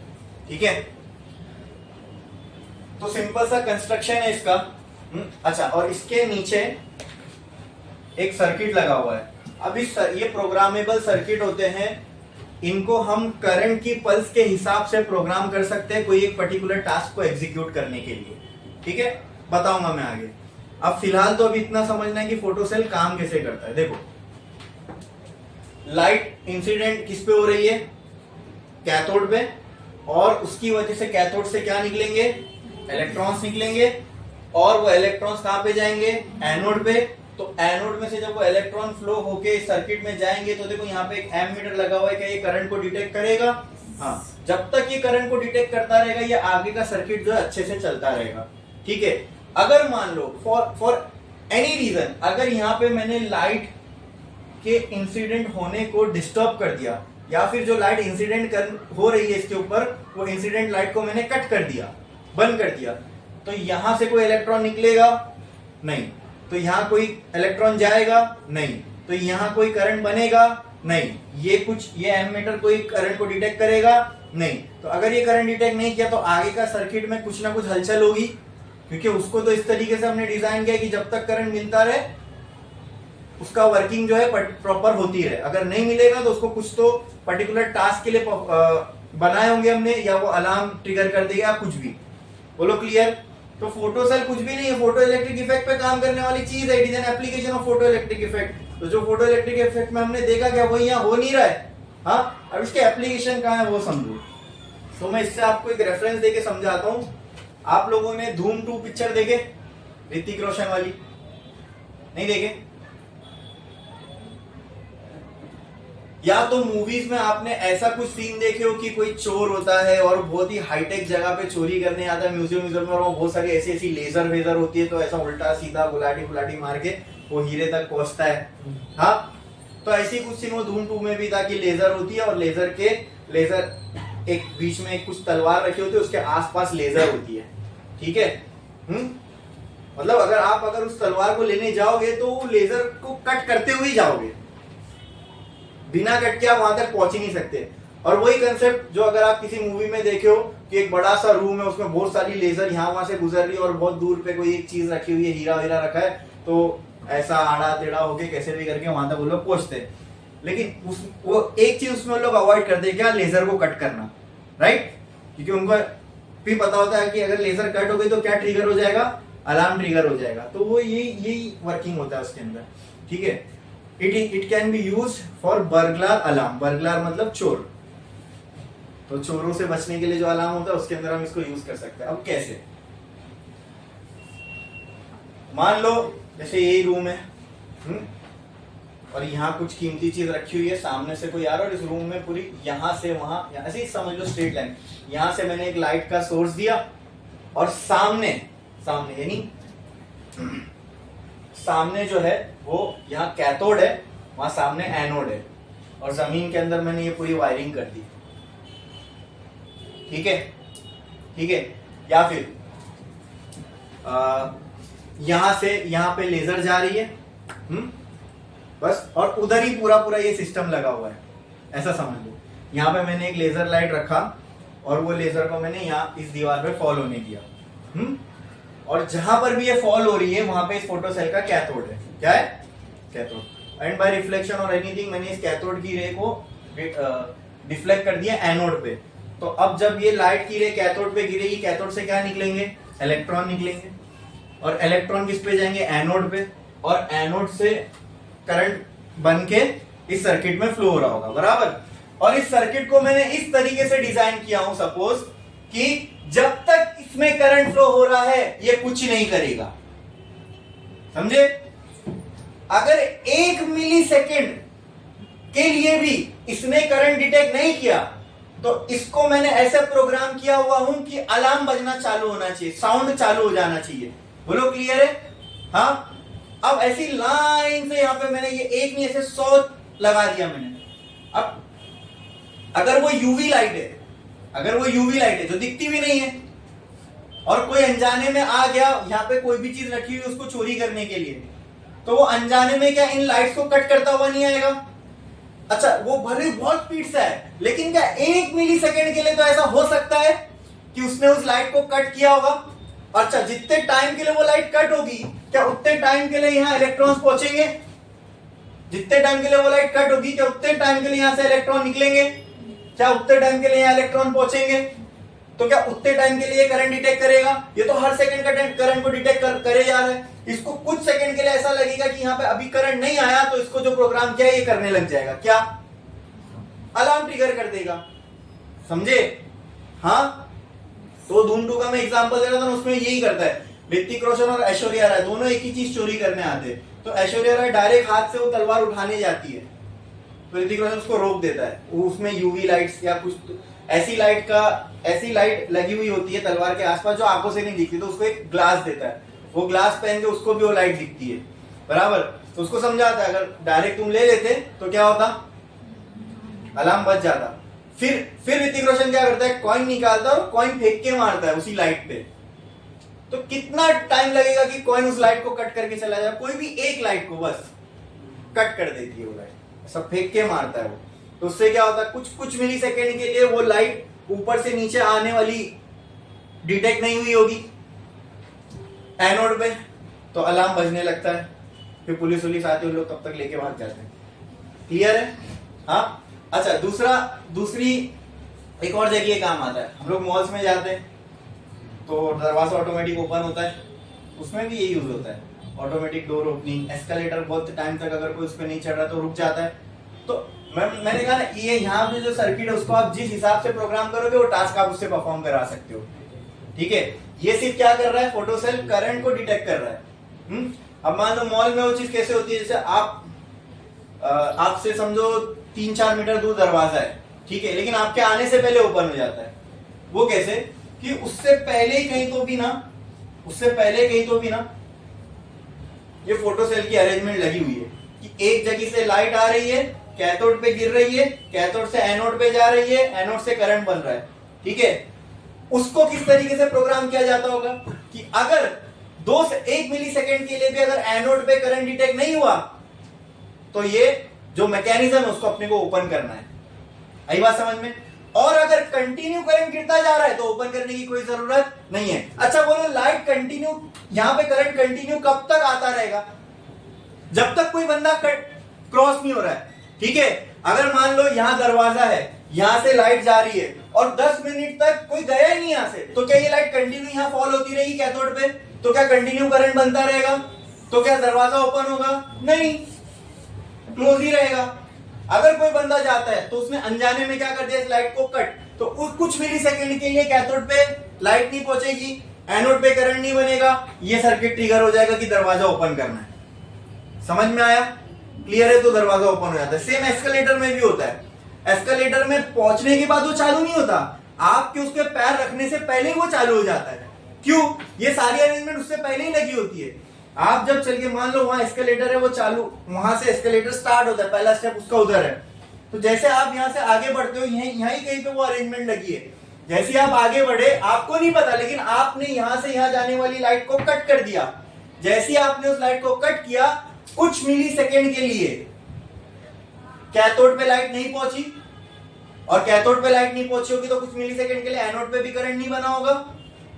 ठीक है, तो सिंपल सा कंस्ट्रक्शन है इसका। अच्छा, और इसके नीचे एक सर्किट लगा हुआ है। अब ये प्रोग्रामेबल सर्किट होते हैं, इनको हम करंट की पल्स के हिसाब से प्रोग्राम कर सकते हैं कोई एक पर्टिकुलर टास्क को एग्जीक्यूट करने के लिए। ठीक है, बताऊंगा मैं आगे। अब फिलहाल तो अभी इतना समझना है कि फोटोसेल काम कैसे करता है। देखो, लाइट इंसिडेंट किस पे हो रही है? कैथोड पे, और उसकी वजह से कैथोड से क्या निकलेंगे? इलेक्ट्रॉन्स निकलेंगे, और वो इलेक्ट्रॉन्स कहां पे जाएंगे? एनोड पे। तो एनोड में से जब वो इलेक्ट्रॉन फ्लो होके सर्किट में जाएंगे, तो देखो यहाँ पे एक एमीटर लगा हुआ है, क्या ये करंट को डिटेक्ट करेगा? हाँ, जब तक ये करंट को डिटेक्ट करता रहेगा, ये आगे का सर्किट जो है अच्छे से चलता रहेगा। ठीक है, अगर मान लो फॉर एनी रीजन, अगर यहाँ पे मैंने लाइट के इंसिडेंट होने को डिस्टर्ब कर दिया, या फिर जो लाइट इंसिडेंट हो रही है इसके ऊपर, वो इंसिडेंट लाइट को मैंने कट कर दिया, बंद कर दिया, तो यहां से कोई इलेक्ट्रॉन निकलेगा? नहीं। तो यहां कोई इलेक्ट्रॉन जाएगा? नहीं। तो यहां कोई करंट बनेगा? नहीं। ये एमीटर कोई करंट को डिटेक्ट करेगा? नहीं। तो अगर ये करंट डिटेक्ट नहीं किया, तो आगे का सर्किट में कुछ ना कुछ हलचल होगी, क्योंकि उसको तो इस तरीके से हमने डिजाइन किया कि जब तक करंट मिलता रहे उसका वर्किंग जो है प्रॉपर होती रहे। अगर नहीं मिलेगा तो उसको कुछ तो पर्टिकुलर टास्क के लिए बनाए होंगे हमने, या वो अलार्म ट्रिगर कर देगा, कुछ भी। बोलो क्लियर? तो फोटोसेल कुछ भी नहीं है, फोटो इलेक्ट्रिक इफेक्ट पे काम करने वाली चीज है। It is an application of photo electric effect. तो जो फोटो इलेक्ट्रिक इफेक्ट में हमने देखा, क्या वही यहाँ हो नहीं रहा है? हाँ, अब इसके एप्लीकेशन कहाँ है वो समझो। तो मैं इससे आपको एक रेफरेंस देके समझाता हूँ। आप लोगों ने धूम 2 पिक्चर देखे? ऋतिक रोशन वाली? नहीं देखे? या तो मूवीज में आपने ऐसा कुछ सीन देखे हो कि कोई चोर होता है और बहुत ही हाईटेक जगह पे चोरी करने आता है, म्यूजियम में, और बहुत सारी ऐसी लेजर वेजर होती है, तो ऐसा उल्टा सीधा गुलाटी मार के वो हीरे तक पहुंचता है। हाँ, तो ऐसी कुछ सीन वो धूम 2 में भी था कि लेजर होती है, और लेजर एक बीच में कुछ तलवार रखी होती है, उसके आसपास लेजर होती है। ठीक है, मतलब अगर उस तलवार को लेने जाओगे तो वो लेजर को कट करते हुए जाओगे, बिना कट के आप वहां तक पहुंच ही नहीं सकते। और वही कंसेप्ट जो अगर आप किसी मूवी में देखे हो कि एक बड़ा सा रूम है, उसमें बहुत सारी लेजर यहाँ वहां से गुजर रही है, और बहुत दूर पे कोई एक चीज रखी हुई है, हीरा वीरा रखा है, तो ऐसा आड़ा टेढ़ा होके कैसे भी करके वहां तक वो लोग पहुंचते हैं। लेकिन वो एक चीज उसमें लोग अवॉइड करते हैं, क्या? लेजर को कट करना, राइट? क्योंकि उनको भी पता होता है कि अगर लेजर कट हो गई तो क्या ट्रिगर हो जाएगा? अलार्म ट्रिगर हो जाएगा। तो वो यही वर्किंग होता है उसके अंदर। ठीक है, it can be use for burglar alarm. Burglar मतलब चोर, तो चोरों से बचने के लिए जो अलार्म होता है उसके अंदर हम इसको यूज कर सकते हैं। अब कैसे? मान लो जैसे यही रूम है, और यहाँ कुछ कीमती चीज रखी हुई है, सामने से कोई आ रहा है, और इस रूम में पूरी यहां से वहां, ऐसे ही समझ लो स्ट्रेट लाइन, यहां से मैंने एक लाइट का सोर्स दिया, और सामने यानी सामने जो है वो यहाँ कैथोड है, वहां सामने एनोड है, और जमीन के अंदर मैंने ये पूरी वायरिंग कर दी। ठीक है, या फिर यहां से यहां पे लेजर जा रही है, बस, और उधर ही पूरा ये सिस्टम लगा हुआ है, ऐसा समझ लो। यहाँ पे मैंने एक लेजर लाइट रखा, और वो लेजर को मैंने यहाँ इस दीवार पे फॉल होने दिया, और जहां पर भी ये फॉल हो रही है वहां पे इस फोटो सेल का कैथोड है। क्या है? कैथोड। एंड बाय रिफ्लेक्शन और एनीथिंग मैंने इस कैथोड की रे को डिफ्लेक्ट कर दिया एनोड पे। तो अब जब ये लाइट की रे कैथोड पे गिरेगी, कैथोड से क्या निकलेंगे, इलेक्ट्रॉन निकलेंगे, और इलेक्ट्रॉन किस पे जाएंगे, एनोड पे, और एनोड से करंट बन के इस सर्किट में फ्लो हो रहा होगा, बराबर। और इस सर्किट को मैंने इस तरीके से डिजाइन किया हूं सपोज कि जब तक इसमें करंट फ्लो हो रहा है ये कुछ नहीं करेगा, समझे। अगर 1 मिली सेकेंड के लिए भी इसने करंट डिटेक्ट नहीं किया तो इसको मैंने ऐसे प्रोग्राम किया हुआ हूं कि अलार्म बजना चालू होना चाहिए, साउंड चालू हो जाना चाहिए। बोलो क्लियर है? हाँ। अब ऐसी लाइन से यहां पे मैंने ये एक नहीं ऐसे 100 लगा दिया मैंने। अब अगर वो यूवी लाइट है, अगर वो यूवी लाइट है जो दिखती भी नहीं है, और कोई अनजाने में आ गया, यहाँ पे कोई भी चीज रखी हुई उसको चोरी करने के लिए, तो वो अनजाने में क्या इन लाइट्स को कट करता हुआ नहीं आएगा? अच्छा, वो भले बहुत स्पीड से है, लेकिन क्या 1 मिली सेकेंड के लिए तो ऐसा हो सकता है कि उसने उस लाइट को कट किया होगा। अच्छा, जितने टाइम के लिए वो लाइट कट होगी, क्या उतने टाइम के लिए यहाँ इलेक्ट्रॉन्स पहुंचेंगे? जितने टाइम के लिए वो लाइट कट होगी, क्या उतने टाइम के लिए यहां से इलेक्ट्रॉन निकलेंगे? क्या उतने टाइम के लिए यहाँ इलेक्ट्रॉन पहुंचेंगे? तो क्या उतने टाइम के लिए करंट डिटेक्ट करेगा? ये तो हर सेकंड का करंट को डिटेक्ट करे जा रहा है। इसको कुछ सेकंड के लिए ऐसा लगेगा कि यहाँ पे अभी करंट नहीं आया, तो इसको जो प्रोग्राम किया ये करने लग जाएगा, क्या, अलार्म ट्रिगर कर देगा, समझे। हाँ, तो धूम 2 का मैं एग्जांपल दे रहा था, उसमें यही करता है। ऋतिक रोशन और ऐश्वर्या राय दोनों एक ही चीज चोरी करने आते हैं, तो ऐश्वर्या राय डायरेक्ट हाथ से वो तलवार उठाने जाती है, तो ऋतिक रोशन उसको रोक देता है। उसमें यूवी लाइट्स या कुछ ऐसी लाइट लगी हुई होती है तलवार के आसपास जो आंखों से नहीं दिखती, तो उसको एक ग्लास देता है, वो ग्लास पहन के उसको भी वो लाइट दिखती है, बराबर। तो उसको समझाता है अगर डायरेक्ट तुम ले लेते तो क्या होता, अलार्म बज जाता। फिर ऋतिक रोशन क्या करता है, कॉइन निकालता है और कॉइन फेंक के मारता है उसी लाइट पे। तो कितना टाइम लगेगा कि कॉइन उस लाइट को कट करके चला जाए? कोई भी एक लाइट को बस कट कर देती है वो लाइट, सब फेंक के मारता है वो। तो उससे क्या होता है, कुछ मिली सेकेंड के लिए वो लाइट ऊपर से नीचे आने वाली डिटेक्ट नहीं हुई होगी एनोड पे, तो अलार्म बजने लगता है। फिर पुलिस आती है, लोग तब तक लेके भाग जाते हैं। क्लियर है? हाँ। अच्छा, दूसरी एक और जगह काम आता है। हम लोग मॉल्स में जाते हैं तो दरवाजा ऑटोमेटिक ओपन होता है, उसमें भी ये यूज होता है, ऑटोमेटिक डोर ओपनिंग। एस्केलेटर बहुत टाइम तक अगर कोई उस पर नहीं चढ़ रहा तो रुक जाता है। तो मैंने कहा ना, ये यहाँ पे जो सर्किट है उसको आप जिस हिसाब से प्रोग्राम करोगे वो टास्क आप उससे परफॉर्म करा सकते हो, ठीक है। ये सिर्फ क्या कर रहा है, फोटोसेल करंट को डिटेक्ट कर रहा है। अब मान लो मॉल में वो चीज कैसे होती है, जैसे आपसे समझो 3-4 मीटर दूर दरवाजा है, ठीक है, लेकिन आपके आने से पहले ओपन हो जाता है। वो कैसे कि उससे पहले ही कहीं तो भी ना ये फोटोसेल की अरेंजमेंट लगी हुई है कि एक जगह से लाइट आ रही है, कैथोड पे गिर रही है, कैथोड से एनोड पे जा रही है, एनोड से करंट बन रहा है, ठीक है। उसको किस तरीके से प्रोग्राम किया जाता होगा कि अगर 2 से 1 मिली सेकेंड के लिए भी अगर एनोड पे करंट डिटेक्ट नहीं हुआ तो ये जो मैकेनिज्म है उसको अपने को ओपन करना है। आई बात समझ में? और अगर कंटिन्यू करंट गिरता जा रहा है तो ओपन करने की कोई जरूरत नहीं है। अच्छा बोलो, लाइट कंटिन्यू, यहां पे करंट कंटिन्यू कब तक आता रहेगा? जब तक कोई बंदा क्रॉस नहीं हो रहा है, ठीक है। अगर मान लो यहां दरवाजा है, यहां से लाइट जा रही है और 10 मिनट तक कोई गया ही नहीं यहां से, तो क्या ये लाइट कंटिन्यू यहां फॉल होती रहेगी कैथोड पे? तो क्या कंटिन्यू करंट बनता रहेगा? तो क्या दरवाजा ओपन होगा? नहीं, क्लोज ही रहेगा। अगर कोई बंदा जाता है तो उसने अनजाने में क्या कर दिया, इस लाइट को कट, तो कुछ मिली सेकेंड के लिए कैथोड पे लाइट नहीं पहुंचेगी, एनोड पे करंट नहीं बनेगा, ये सर्किट ट्रिगर हो जाएगा कि दरवाजा ओपन करना है। समझ में आया? क्लियर है? तो दरवाजा ओपन हो जाता है। सेम एस्केलेटर में भी होता है। एस्केलेटर में पहुंचने के बाद वो चालू नहीं होता, आपके उसके पैर रखने से पहले ही वो चालू हो जाता है। क्यों? ये सारी अरेंजमेंट उससे पहले ही लगी होती है। आप जब चल के, मान लो वहां एस्केलेटर है, वो चालू, वहां से एस्केलेटर स्टार्ट होता है, पहला स्टेप उसका उधर है, तो जैसे आप यहां से आगे बढ़ते हो, यहीं कहीं पे वो अरेंजमेंट लगी है। जैसे आप आगे बढ़े, आपको नहीं पता, लेकिन आपने यहां से यहां जाने वाली लाइट को कट कर दिया। जैसे आपने उस लाइट को कट किया, कुछ मिली सेकेंड के लिए कैथोड पे लाइट नहीं पहुंची, और कैथोड पे लाइट नहीं पहुंची होगी तो कुछ मिली सेकेंड के लिए एनोड पे भी करंट नहीं बना होगा।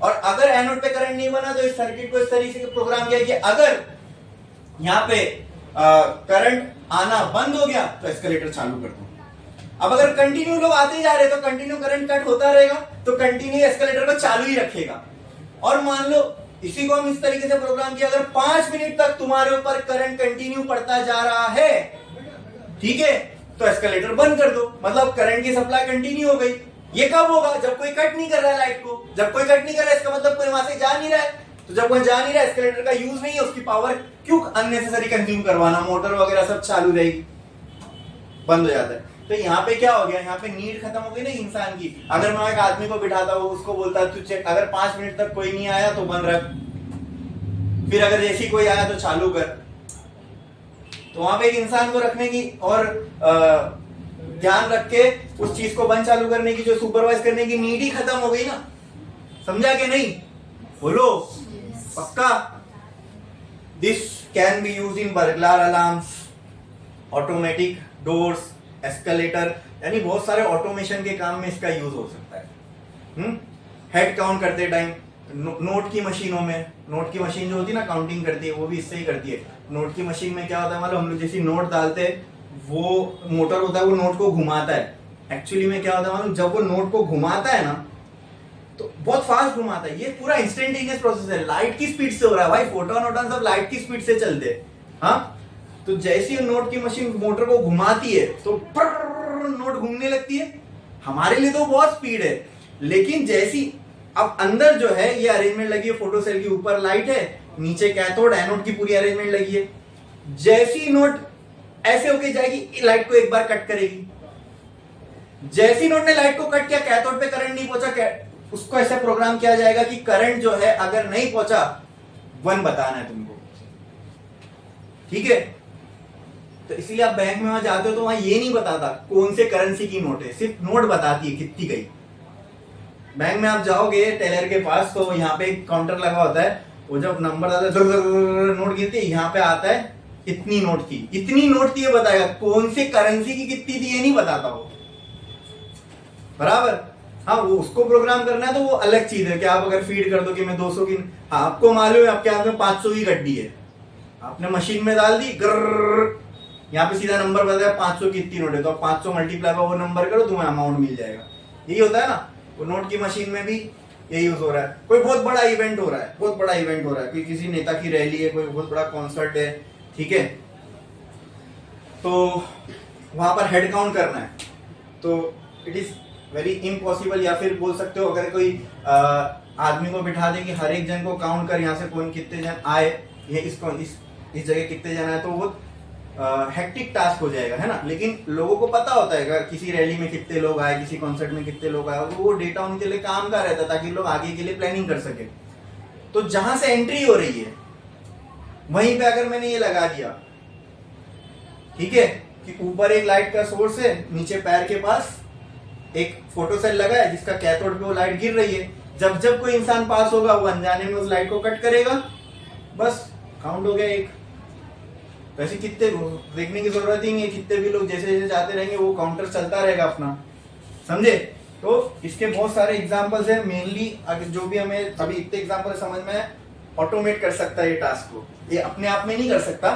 और अगर एनोड पे करंट नहीं बना तो इस सर्किट को इस तरीके से प्रोग्राम किया कि अगर यहाँ पे करंट आना बंद हो गया तो एस्केलेटर चालू कर दो, अब अगर कंटिन्यू लोग आते जा रहे तो कंटिन्यू करंट कट होता रहेगा, तो कंटिन्यू एस्केलेटर को चालू ही रखेगा। और मान लो इसी को हम इस तरीके से प्रोग्राम किया, अगर 5 मिनट तक तुम्हारे ऊपर करंट कंटिन्यू पड़ता जा रहा है, ठीक है, तो एस्केलेटर बंद कर दो, मतलब करंट की सप्लाई कंटिन्यू हो गई। ये कब होगा? जब कोई कट नहीं कर रहा है लाइट को। जब कोई कट नहीं कर रहा है इसका मतलब कोई वहां से जा नहीं रहा है, तो जब वहां जा नहीं रहा है एस्केलेटर का यूज नहीं है, उसकी पावर क्यों अननेसेसरी कंज्यूम करवाना, मोटर वगैरह सब चालू रहेगी, बंद हो जाता है। तो यहाँ पे क्या हो गया, यहाँ पे नीड खत्म हो गई ना इंसान की। अगर मैं एक आदमी को बिठाता हूँ, उसको बोलता तू चेक, अगर 5 मिनट तक कोई नहीं आया तो बंद रख, फिर अगर जैसे कोई आया तो चालू कर, तो वहां पे एक इंसान को रखने की और ध्यान रख के उस चीज को बंद चालू करने की, जो सुपरवाइज करने की नीड ही खत्म हो गई ना। समझा कि नहीं? बोलो पक्का? This can be use in burglar alarms, automatic doors, escalator, यानी बहुत सारे ऑटोमेशन के काम में इसका यूज हो सकता है। हेड काउंट करते टाइम, नोट की मशीनों में, नोट की मशीन जो होती है ना काउंटिंग करती है, वो भी इससे ही करती है। नोट की मशीन में क्या होता है, मतलब हम लोग जैसे नोट डालते हैं, वो मोटर होता है, वो नोट को घुमाता है। एक्चुअली में क्या होता है मालूम, जब वो नोट को घुमाता है ना, तो बहुत फास्ट घुमाता है। ये पूरा इंस्टेंटेनियस प्रोसेस है, लाइट की स्पीड से हो रहा है भाई, फोटोन वोटॉन सब लाइट की स्पीड से चलते हैं। हाँ, तो जैसी नोट की मशीन मोटर को घुमाती है तो नोट घूमने लगती है। हमारे लिए तो बहुत स्पीड है, लेकिन जैसी अब अंदर जो है ये अरेंजमेंट लगी है, फोटो सेल के ऊपर लाइट है, नीचे कैथोड एनोड की पूरी अरेंजमेंट लगी है। जैसी नोट ऐसे होके जाएगी, लाइट को एक बार कट करेगी। जैसी नोट ने लाइट को कट किया, कैथोड पे करंट नहीं पहुंचा, उसको ऐसा प्रोग्राम किया जाएगा कि करंट जो है अगर नहीं पहुंचा 1 बताना है तुमको, ठीक है। तो इसीलिए आप बैंक में वहां जाते हो तो वहां ये नहीं बताता कौन से करेंसी की नोट है, सिर्फ नोट बताती है कितनी गई। बैंक में आप जाओगे टेलर के पास, तो यहाँ पे एक काउंटर लगा होता है, वो जब नंबर आता है नोट गिनती है, यहाँ पे आता है इतनी नोट थी, इतनी नोट थी, ये बताएगा। कौन से करेंसी की कितनी थी ये नहीं बताता वो, बराबर। हाँ, वो उसको प्रोग्राम करना है तो वो अलग चीज है कि आप अगर फीड कर दो कि मैं 200 की, हाँ आपको मालूम है आपके हाथ में 500 की गड्डी है, आपने मशीन में डाल दी, यहाँ पे सीधा नंबर बताया 500 की इतनी नोट है, तो आप 500 मल्टीप्लाई का वो नंबर करो, तुम्हें अमाउंट मिल जाएगा। यही होता है ना, वो नोट की मशीन में भी यही यूज हो रहा है। कोई बहुत बड़ा इवेंट हो रहा है, बहुत बड़ा इवेंट हो रहा है, कोई किसी नेता की रैली है, कोई बहुत बड़ा कॉन्सर्ट है, ठीक है, तो वहां पर हेड काउंट करना है, तो इट इज वेरी इम्पॉसिबल। या फिर बोल सकते हो अगर कोई आदमी को बिठा दे कि हर एक जन को काउंट कर, यहाँ से कौन कितने जन आए, ये इसको इस जगह कितने जन आए, तो वो हेक्टिक टास्क हो जाएगा, है ना। लेकिन लोगों को पता होता है अगर किसी रैली में कितने लोग आए, किसी कॉन्सर्ट में कितने लोग आए, और वो डेटा उनके लिए काम का रहता है ताकि लोग आगे के लिए प्लानिंग कर सके। तो जहां से एंट्री हो रही है वहीं पे अगर मैंने ये लगा दिया, ठीक है, कि ऊपर एक लाइट का सोर्स है, नीचे पैर के पास एक फोटो सेल लगा है जिसका कैथोड पे वो लाइट गिर रही है, जब जब कोई इंसान पास होगा वो अनजाने में उस लाइट को कट करेगा, बस काउंट हो गया एक। वैसे कितने देखने की जरूरत ही नहीं है, कितने भी लोग जैसे जैसे जाते रहेंगे वो काउंटर चलता रहेगा अपना, समझे। तो इसके बहुत सारे एग्जांपल्स हैं, मेनली अगर जो भी हमें अभी इतने एग्जांपल समझ में ऑटोमेट कर सकता है ये टास्क को, ये अपने आप में नहीं कर सकता,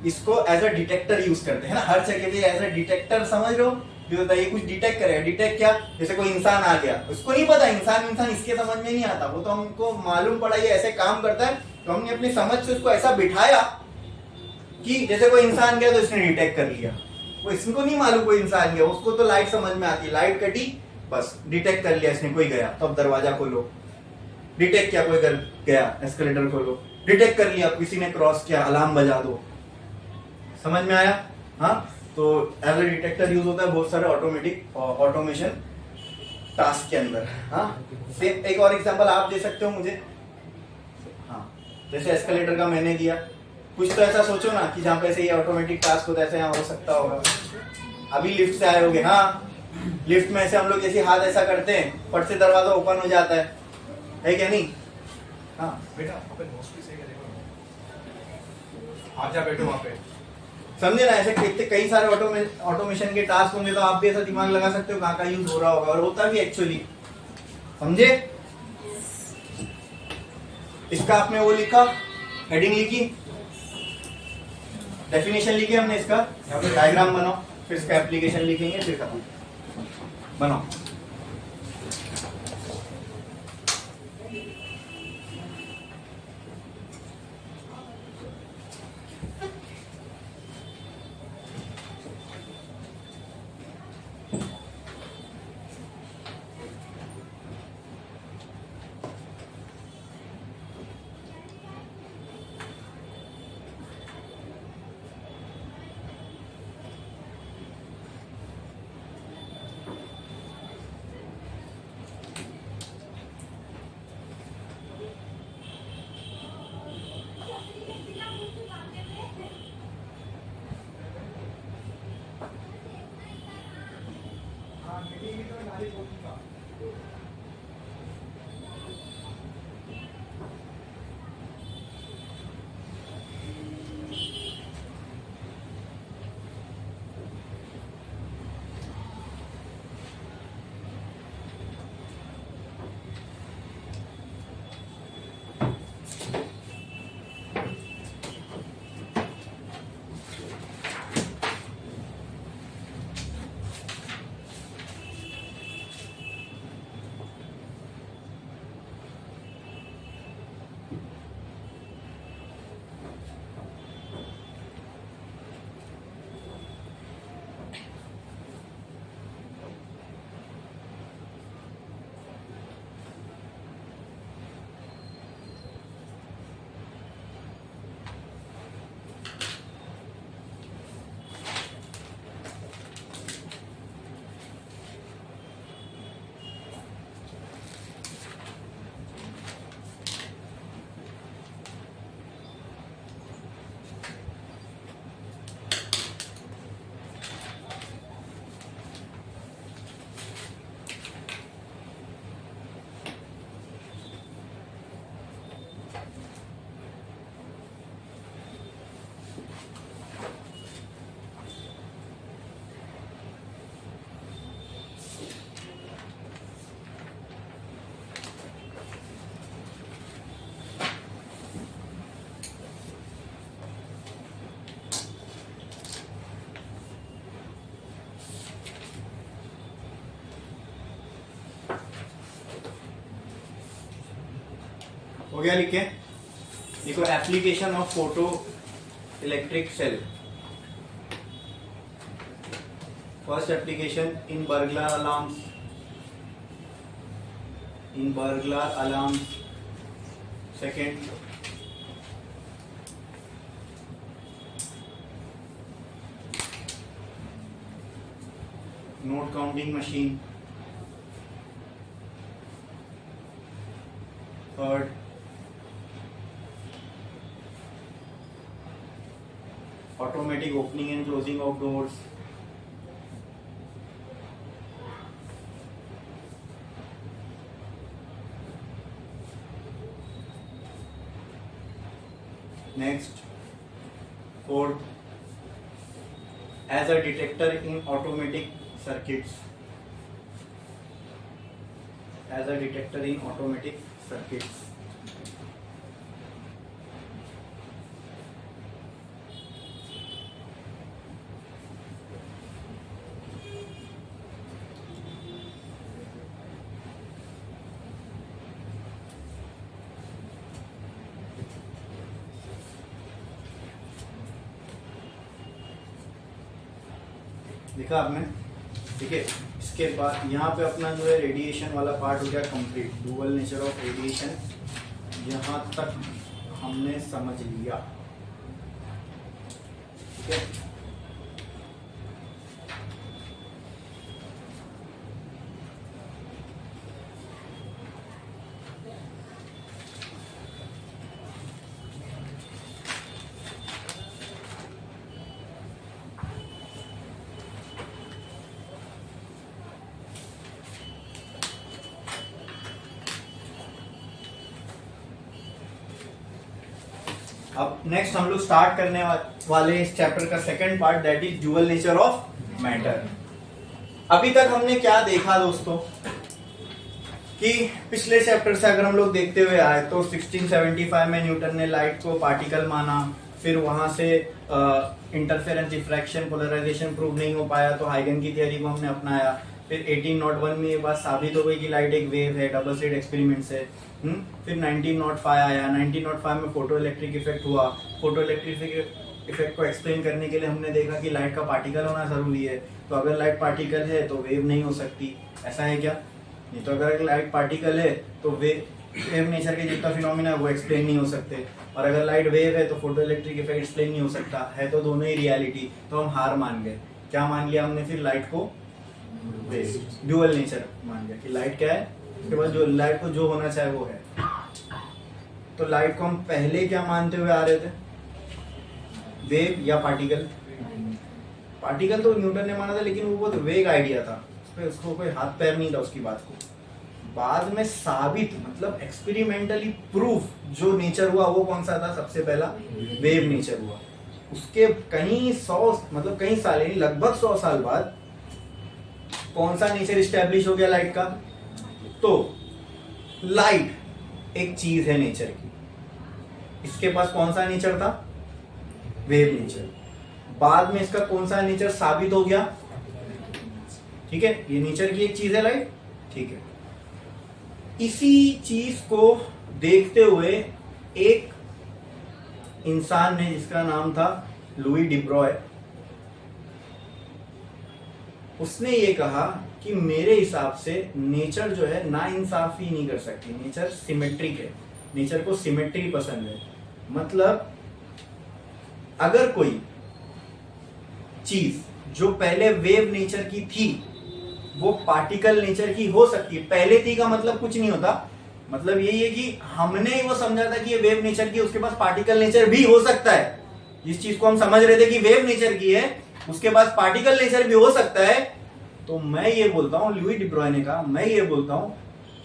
इसको एज अ डिटेक्टर यूज करते हैं ना हर जगह पे, एज अ डिटेक्टर समझ लो। ये होता है, ये कुछ डिटेक्ट करेगा। डिटेक्ट क्या, जैसे कोई इंसान आ गया, उसको नहीं पता इंसान इसके समझ में नहीं आता, वो तो हमको मालूम पड़ा ये ऐसे काम करता है, तो हमने अपनी समझ से उसको ऐसा बिठाया कि जैसे कोई इंसान गया तो इसने डिटेक्ट कर लिया। वो इसको नहीं मालूम कोई इंसान गया, उसको तो लाइट समझ में आती है, लाइट कटी बस डिटेक्ट कर लिया इसने, कोई गया तो अब दरवाजा खोलो, डिटेक्ट किया कोई गया एस्केलेटर खोलो, डिटेक्ट कर लिया किसी ने क्रॉस किया अलार्म बजा दो, समझ में आया। हाँ, तो एज अ डिटेक्टर यूज होता है बहुत सारे ऑटोमेटिक ऑटोमेशन टास्क के अंदर। हाँ, सेम एक और एग्जांपल आप दे सकते हो मुझे। हाँ, जैसे एस्केलेटर का मैंने दिया, कुछ तो ऐसा सोचो ना कि जहाँ पे ऐसे ये ऑटोमेटिक टास्क होता है ऐसे यहाँ हो सकता होगा। अभी लिफ्ट से आए होगे, हाँ लिफ्ट में ऐसे हम लोग जैसे हाथ ऐसा करते हैं, फट से दरवाजा ओपन हो जाता है क्या नहीं? हाँ बेटा मोस्टली सही करेगा, आप जा बैठो वहाँ पे, समझे ना। ऐसे कितने कई सारे ऑटोमेशन के टास्क होंगे, तो आप भी ऐसा दिमाग लगा सकते हो कहाँ का यूज हो रहा होगा, और होता भी एक्चुअली, समझे। इसका आपने वो लिखा, हेडिंग लिखी, डेफिनेशन लिखी हमने, इसका डायग्राम बनाओ, फिर इसका एप्लीकेशन लिखेंगे, फिर खत्म। बनाओ। हो गया लिख के? देखो application of photo electric cell. First application in burglar alarms, in burglar alarms. Second note counting machine. Third automatic opening and closing of doors. Next, fourth, as a detector in automatic circuits. As a detector in automatic circuits. देखा आपने? ठीक है, इसके बाद यहाँ पे अपना जो है रेडिएशन वाला पार्ट हो गया complete. Dual nature of radiation यहाँ तक हमने समझ लिया। ठीक है, अब नेक्स्ट हम लोग स्टार्ट करने वाले इस चैप्टर का second part, that is dual nature of matter. अभी तक हमने क्या देखा दोस्तों कि पिछले चैप्टर से अगर हम लोग देखते हुए आए तो 1675 में न्यूटन ने लाइट को पार्टिकल माना, फिर वहां से इंटरफेरेंस, डिफ्रैक्शन, पोलराइजेशन प्रूव नहीं हो पाया तो हाइगन की थियरी को हमने अपनाया, फिर 1801 में ये बात साबित हो गई कि लाइट एक वेव है, डबल स्लिट एक्सपेरिमेंट से। फिर 1905 आया, 1905 में फोटो इलेक्ट्रिक इफेक्ट हुआ। फोटो इलेक्ट्रिक इफेक्ट को एक्सप्लेन करने के लिए हमने देखा कि लाइट का पार्टिकल होना जरूरी है, तो अगर लाइट पार्टिकल है तो वेव नहीं हो सकती, ऐसा है क्या? नहीं तो अगर लाइट पार्टिकल है तो वेव नेचर के जितना फिनोमिना है वो एक्सप्लेन नहीं हो सकते, और अगर लाइट वेव है तो फोटो इलेक्ट्रिक इफेक्ट एक्सप्लेन नहीं हो सकता है, तो दोनों ही रियलिटी। तो हम हार मान गए। क्या मान लिया हमने फिर? लाइट को वेव, ड्यूअल नेचर मान लिया कि लाइट क्या है, उसके बाद जो लाइट को जो होना चाहे वो है। तो लाइट को हम पहले क्या मानते हुए आ रहे थे? वेव या पार्टिकल? पार्टिकल तो न्यूटन ने माना था, लेकिन वो बहुत वेग आइडिया था, उसको कोई हाथ पैर नहीं था उसकी बात को। बाद में साबित मतलब एक्सपेरिमेंटली प्रूफ जो नेचर हुआ वो कौन सा था? सबसे पहला वेव नेचर हुआ। उसके कहीं 100 मतलब कई साल यानी लगभग 100 साल बाद कौन सा नेचर इस्टेब्लिश हो गया लाइट का? तो लाइट एक चीज है नेचर की, इसके पास कौन सा नेचर था? Wave nature. बाद में इसका कौन सा नेचर साबित हो गया? ठीक है, ये नेचर की एक चीज है लाइट, ठीक है। इसी चीज को देखते हुए एक इंसान ने, जिसका नाम था लुई डिब्रॉय, उसने ये कहा कि मेरे हिसाब से नेचर जो है ना इंसाफी नहीं कर सकती, नेचर सिमेट्रिक है, नेचर को सिमेट्री पसंद है। मतलब अगर कोई चीज जो पहले वेव नेचर की थी वो पार्टिकल नेचर की हो सकती है। पहले थी का मतलब कुछ नहीं होता, मतलब यही है कि हमने वो समझा था कि ये वेव नेचर की, उसके पास पार्टिकल नेचर भी हो सकता है। जिस चीज को हम समझ रहे थे कि वेव नेचर की है उसके पास पार्टिकल नेचर भी हो सकता है। तो मैं ये बोलता हूँ, लुई डिब्रॉय ने कहा, मैं ये बोलता हूँ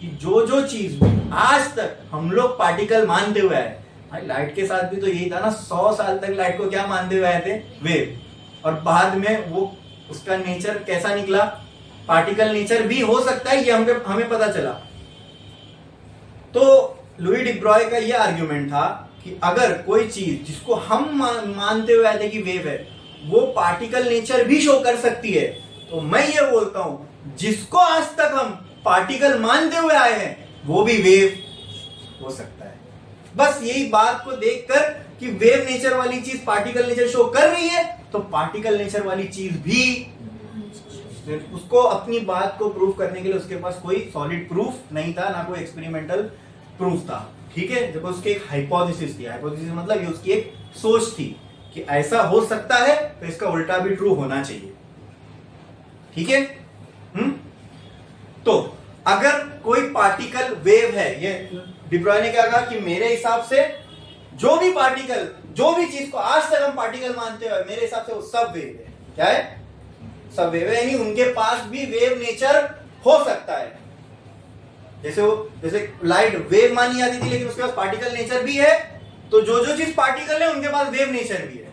कि जो चीज आज तक हम लोग पार्टिकल मानते हुए आए, लाइट के साथ भी तो यही था ना, 100 साल तक लाइट को क्या मानते हुए आए थे? वेव। और बाद में वो उसका नेचर कैसा निकला? पार्टिकल नेचर भी हो सकता है, ये हमें पता चला। तो लुई डिब्रॉय का ये आर्ग्यूमेंट था कि अगर कोई चीज जिसको हम मानते हुए आए थे कि वेव है वो पार्टिकल नेचर भी शो कर सकती है, तो मैं ये बोलता हूं जिसको आज तक हम पार्टिकल मानते हुए आए हैं वो भी वेव हो सकता है। बस यही बात को देखकर कि वेव नेचर वाली चीज पार्टिकल नेचर शो कर रही है, तो पार्टिकल नेचर वाली चीज भी, उसको अपनी बात को प्रूव करने के लिए उसके पास कोई सॉलिड प्रूफ नहीं था, ना कोई एक्सपेरिमेंटल प्रूफ था। ठीक है, जब उसकी एक हाइपोथेसिस थी, हाइपोथेसिस मतलब ये उसकी एक सोच थी कि ऐसा हो सकता है तो इसका उल्टा भी ट्रू होना चाहिए। ठीक है। तो अगर कोई पार्टिकल वेव है, ये डिब्रॉय ने क्या कहा कि मेरे हिसाब से जो भी पार्टिकल, जो भी चीज को आज तक हम पार्टिकल मानते हैं, मेरे हिसाब से वो सब वेव है। क्या है? सब वेव है, यानी उनके पास भी वेव नेचर हो सकता है। जैसे लाइट वेव मानी जाती थी लेकिन उसके पास पार्टिकल नेचर भी है, तो जो चीज पार्टिकल है उनके पास वेव नेचर भी है।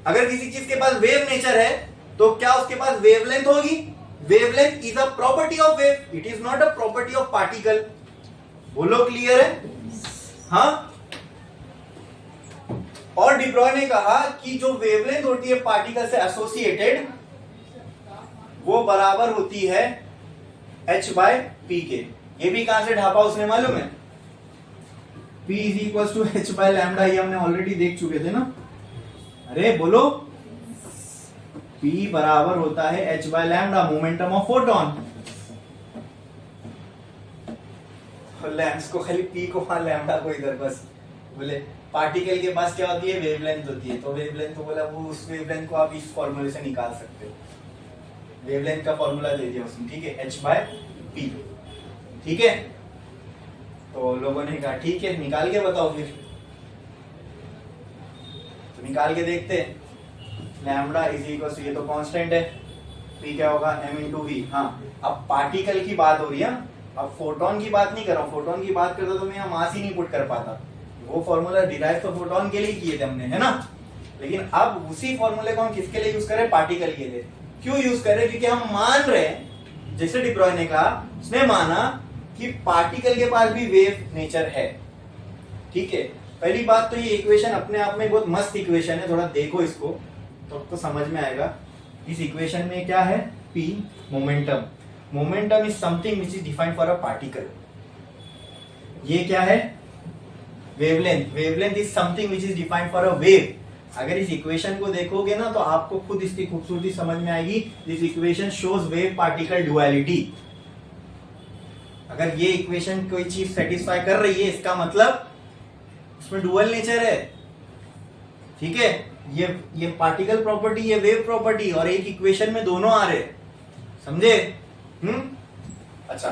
अगर किसी चीज के पास वेव नेचर है तो क्या उसके पास वेवलेंथ होगी? Wavelength is a property of wave, it is not a property of particle. बोलो क्लियर है? हाँ। और डिब्रॉय ने कहा कि जो वेवलेंथ होती है पार्टिकल से एसोसिएटेड वो बराबर होती है h/p के। ये भी कहां से ढापा उसने मालूम है? p is equal to h/λ, ये हमने ऑलरेडी देख चुके थे ना। अरे बोलो, p बराबर होता है h/λ, momentum of photon. Lamps को खाली p को वहां लैम्डा को इधर, बस बोले पार्टिकल के पास क्या होती है? वेवलेंथ होती है। तो वेवलेंथ को बोला वो उस वेवलेंथ को आप इस फॉर्मूले से निकाल सकते हो। वेवलेंथ का फॉर्मूला दे दिया उसने, ठीक है, h/p। ठीक है, तो लोगों ने कहा ठीक है, निकाल के बताओ फिर। तो निकाल के देखते हैं। लैम्डा इज इक्वल टू, ये तो कांस्टेंट है, p क्या होगा? m/v। हाँ, अब पार्टिकल की बात हो रही है, अब फोटोन की बात नहीं कर रहा हूं। फोटोन की बात करता तो मैं यहाँ मास ही नहीं पुट कर पाता। वो फॉर्मूला डिराइव तो फोटोन के लिए किए थे हमने, है ना। लेकिन अब उसी फॉर्मूले को हम किसके लिए यूज कर रहे हैं? पार्टिकल के लिए। क्यों यूज कर रहे हैं? क्योंकि हम मान रहे हैं, जैसे डिब्रॉय ने कहा, उसने माना कि पार्टिकल के पास भी वेव नेचर है। ठीक है, पहली बात तो ये इक्वेशन अपने आप में बहुत मस्त इक्वेशन है, थोड़ा देखो इसको तो समझ में आएगा। इस इक्वेशन में क्या है? p momentum, momentum is something which is defined for a particle. ये क्या है? Wavelength. Wavelength is something which is defined for a wave. अगर इस इक्वेशन को देखोगे ना तो आपको खुद इसकी खूबसूरती समझ में आएगी। This equation shows wave particle duality. अगर ये इक्वेशन कोई चीज सेटिस्फाई कर रही है इसका मतलब उसमें डुअल नेचर है, ठीक है। ये पार्टिकल प्रॉपर्टी, ये वेव प्रॉपर्टी, और एक इक्वेशन में दोनों आ रहे, समझे? अच्छा,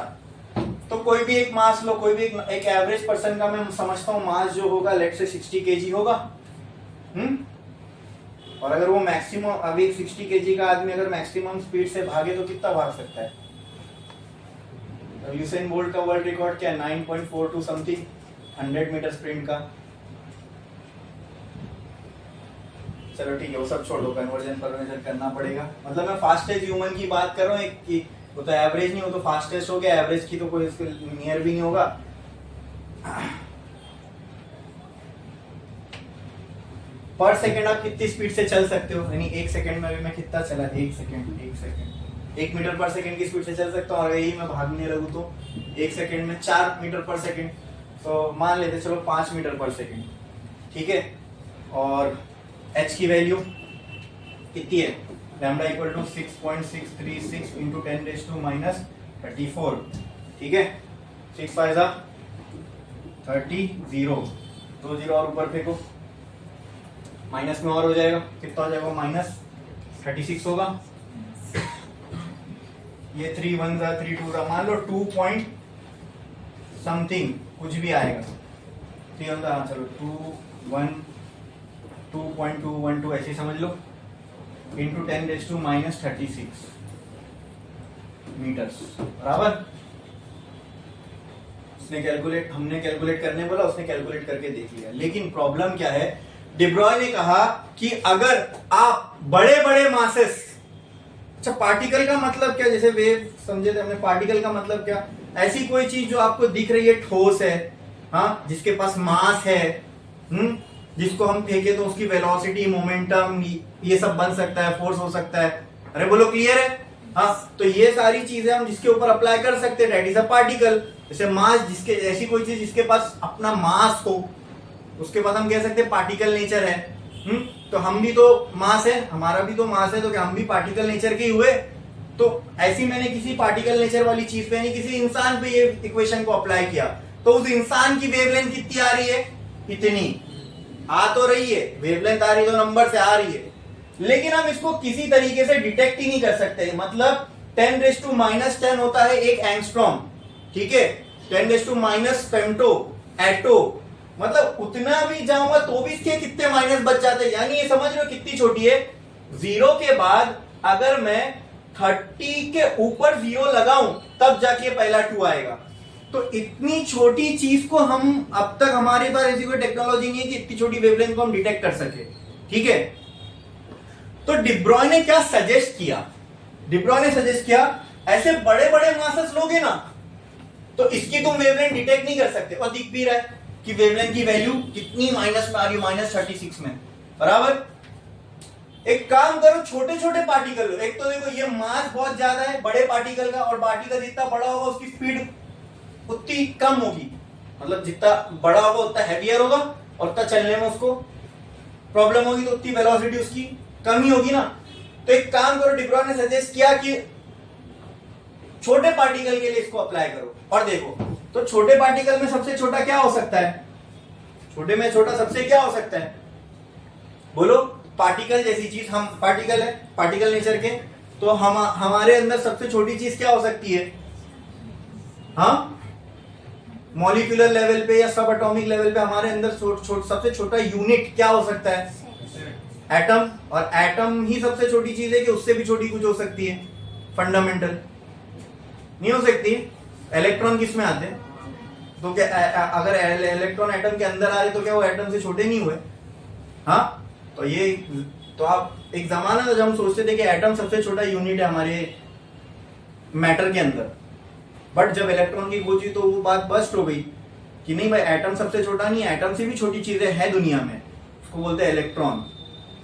तो कोई भी एक मास लो, कोई भी एक एवरेज पर्सन का मैं समझता हूं मास जो होगा लेट से 60 केजी होगा। और अगर वो मैक्सिमम, अभी 60 केजी का आदमी अगर मैक्सिमम स्पीड से भागे तो कितना भाग सकता है? यूसेन बोल्ट का वर्ल्ड रिकॉर्ड क्या है? 9.42 समथिंग 100 मीटर स्प्रिंट का। चलो ठीक है, वो सब छोड़ो, कन्वर्जन करना पड़ेगा। मतलब मैं फास्टेस्ट ह्यूमन की बात कर रहा हूँ, एक वो तो एवरेज नहीं, वो तो फास्टेस्ट हो गया, एवरेज की तो कोई इसके नियर भी नहीं होगा। पर सेकंड आप कितनी स्पीड से चल सकते हो? यानी एक सेकंड में अभी मैं कितना चला? एक सेकंड 1 मीटर पर सेकंड की स्पीड से चल सकता हूँ। और यही मैं भागने लगूँ तो 1 सेकंड में 4 मीटर पर सेकंड, तो मान लेते चलो 5 मीटर पर सेकंड, ठीक है। और h की वैल्यू कितनी है? लैम्डा इक्वल टू 6.636 इंटू 10⁻⁻34, ठीक है। 6 5 30, 0 2 0 और ऊपर फेंको, माइनस में और हो जाएगा, कितना हो जाएगा? -36 होगा। ये 3 1 3 2 का मान लो 2 पॉइंट समथिंग कुछ भी आएगा। 3 1 चलो 2.212 ऐसे समझ लो, इंटू 10⁻36 मीटर्स, बराबर। हमने कैलकुलेट करने बोला, उसने कैलकुलेट करके देख लिया। लेकिन प्रॉब्लम क्या है? डिब्रॉय ने कहा कि अगर आप बड़े बड़े मासेस, अच्छा पार्टिकल का मतलब क्या? जैसे वेव समझे थे हमने, पार्टिकल का मतलब क्या? ऐसी कोई चीज जो आपको दिख रही है, ठोस है, हाँ, जिसके पास मास है, जिसको हम फेंके तो उसकी वेलोसिटी, मोमेंटम, ये सब बन सकता है, फोर्स हो सकता है। अरे बोलो, क्लियर है? हाँ, तो ये सारी चीजें हम जिसके ऊपर अप्लाई कर सकते हैं, दैट इज अ पार्टिकल। जैसे मास, जिसके ऐसी कोई चीज जिसके पास अपना मास हो, उसके बाद हम कह सकते हैं पार्टिकल नेचर है। तो हम भी तो मास है, हमारा भी तो मास है, तो क्या हम भी पार्टिकल नेचर के हुए? तो ऐसी मैंने किसी पार्टिकल नेचर वाली चीज पे, यानी किसी इंसान पे ये इक्वेशन को अप्लाई किया, तो उस इंसान की वेवलेंथ कितनी आ रही है? इतनी आ तो रही है, वेवलेंथ आ रही है तो नंबर से आ रही है, लेकिन हम इसको किसी तरीके से डिटेक्ट ही नहीं कर सकते। मतलब 10⁻10 होता है एक एंगस्ट्रॉम, ठीक है। 10⁻⁻ फेम्टो एटो, मतलब उतना भी जाऊंगा तो भी इसके कितने माइनस बच जाते हैं। यानी ये समझ लो कितनी छोटी है। 0 के बाद अगर मैं 30 के ऊपर 0 लगाऊं तब जाके पहला 2 आएगा। तो इतनी छोटी चीज को हम, अब तक हमारे पास ऐसी कोई टेक्नोलॉजी नहीं है कि इतनी छोटी वेवलेंथ को हम डिटेक्ट कर सके, ठीक है। तो डिब्रॉय ने क्या सजेस्ट किया? डिब्रॉय ने सजेस्ट किया, ऐसे बड़े बड़े मासेस लोगे ना तो इसकी तुम वेवलेंथ डिटेक्ट नहीं कर सकते। और दिख भी रहा है कि वेवलेंथ की वैल्यू कितनी माइनस में आ रही है, -36 में, बराबर। एक काम करो, छोटे छोटे पार्टिकल लो। एक तो देखो ये मास बहुत ज्यादा है बड़े पार्टिकल का, और पार्टिकल जितना बड़ा होगा उसकी स्पीड उतनी कम होगी। मतलब जितना बड़ा होगा उतना हैवियर होगा, और उतना चलने में उसको प्रॉब्लम होगी, तो उतनी वेलोसिटी उसकी कम ही होगी ना। तो एक काम करो, डिब्रॉय ने सजेस्ट किया कि छोटे पार्टिकल के लिए इसको अप्लाई करो और देखो। तो छोटे पार्टिकल में सबसे छोटा क्या हो सकता है? छोटे में छोटा सबसे क्या हो सकता है? बोलो। पार्टिकल जैसी चीज, हम पार्टिकल है, पार्टिकल नेचर के, तो हमारे अंदर सबसे छोटी चीज क्या हो सकती है? हाँ, मॉलिक्यूलर लेवल पे या सब एटॉमिक लेवल पे हमारे अंदर सबसे छोटा यूनिट क्या हो सकता है? एटम। और एटम ही सबसे छोटी चीज है कि उससे भी छोटी कुछ हो सकती है? फंडामेंटल नहीं हो सकती। इलेक्ट्रॉन किस में आते हैं? तो क्या अगर इलेक्ट्रॉन एटम के अंदर आ रहे तो क्या वो एटम से छोटे नहीं हुए? हाँ, तो ये, तो आप, एक जमाना था जब हम सोचते थे कि एटम सबसे छोटा यूनिट है हमारे मैटर के अंदर, बट जब इलेक्ट्रॉन की खोजी तो वो बात बस्ट हो गई कि नहीं भाई, एटम सबसे छोटा नहीं है, एटम से भी छोटी चीजें हैं दुनिया में, उसको बोलते हैं इलेक्ट्रॉन।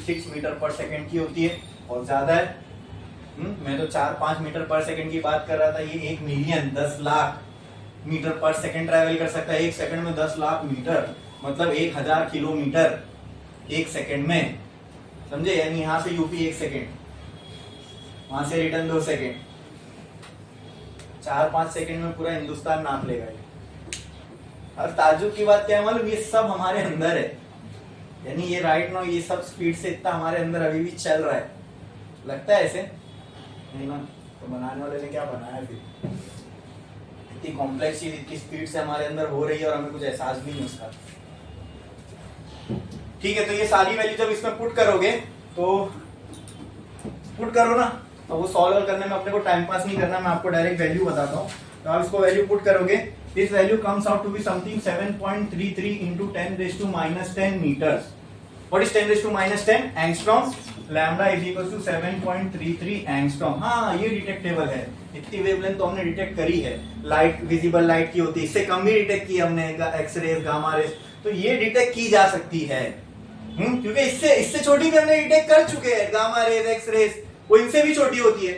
6 मीटर पर सेकंड की होती है, बहुत ज्यादा है। मैं तो 4-5 मीटर पर सेकंड की बात कर रहा था, ये 1 मिलियन 10 लाख मीटर पर सेकंड ट्रैवल कर सकता है। 1 सेकंड में 10 लाख मीटर, मतलब 1000 किलोमीटर 1 सेकंड में, समझे? यानी यहाँ से यूपी 1 सेकंड, वहां से रिटर्न 2 सेकंड, 4-5 सेकंड में पूरा हिंदुस्तान नाप लेगा ये। और ताज्जुब की बात क्या है मालूम, ये सब हमारे अंदर है, यानी ये राइट नाउ ये सब स्पीड से इतना हमारे अंदर अभी भी चल रहा है। लगता है ऐसे नहीं ना? तो बनाने वाले ने क्या बनाया फिर? इतनी कॉम्प्लेक्स चीज इतनी स्पीड से हमारे अंदर हो रही है और हमें कुछ एहसास भी नहीं उसका। ठीक है, तो ये सारी वैल्यू जब इसमें पुट करोगे तो पुट करो ना, तो वो सॉल्व करने में अपने को टाइम पास नहीं करना, मैं आपको डायरेक्ट वैल्यू बताता हूँ। तो आप इसको वैल्यू पुट करोगे, this value comes out to be something 7.33 into 10⁻10 meters. What is 10⁻10? Angstrom. Lambda is equal to 7.33 angstrom. हाँ, ये डिटेक्टेबल है, इतनी वेवलेंथ तो हमने डिटेक्ट करी है। लाइट, विजिबल लाइट की होती है, इससे कम भी डिटेक्ट की हमने, एक्सरेज, गामा रेज, तो ये डिटेक्ट की जा सकती है। क्योंकि इससे छोटी भी हमने डिटेक्ट कर चुके हैं, गामा रेज, एक्स रेज, वो इनसे भी छोटी होती है।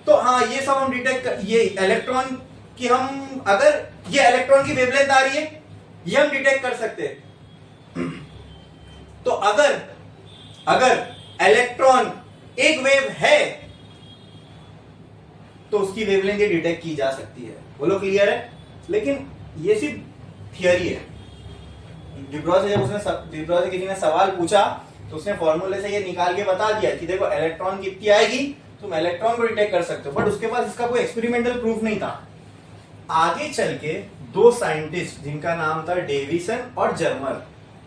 तो हाँ, ये सब हम डिटेक्ट, ये इलेक्ट्रॉन की हम, अगर ये इलेक्ट्रॉन की वेवलेंथ आ रही है, ये हम डिटेक्ट कर सकते हैं। तो अगर इलेक्ट्रॉन एक वेव है तो उसकी वेवलेंथ ये डिटेक्ट की जा सकती है। बोलो क्लियर है? लेकिन ये सिर्फ थियरी है। डिब्रॉय से किसी ने सवाल पूछा तो उसने फॉर्मूले से ये निकाल के बता दिया कि देखो इलेक्ट्रॉन कितनी आएगी, तुम इलेक्ट्रॉन को डिटेक्ट कर सकते हो, बट उसके पास इसका कोई एक्सपेरिमेंटल प्रूफ नहीं था। आगे चल के 2 साइंटिस्ट जिनका नाम था डेविसन और जर्मर,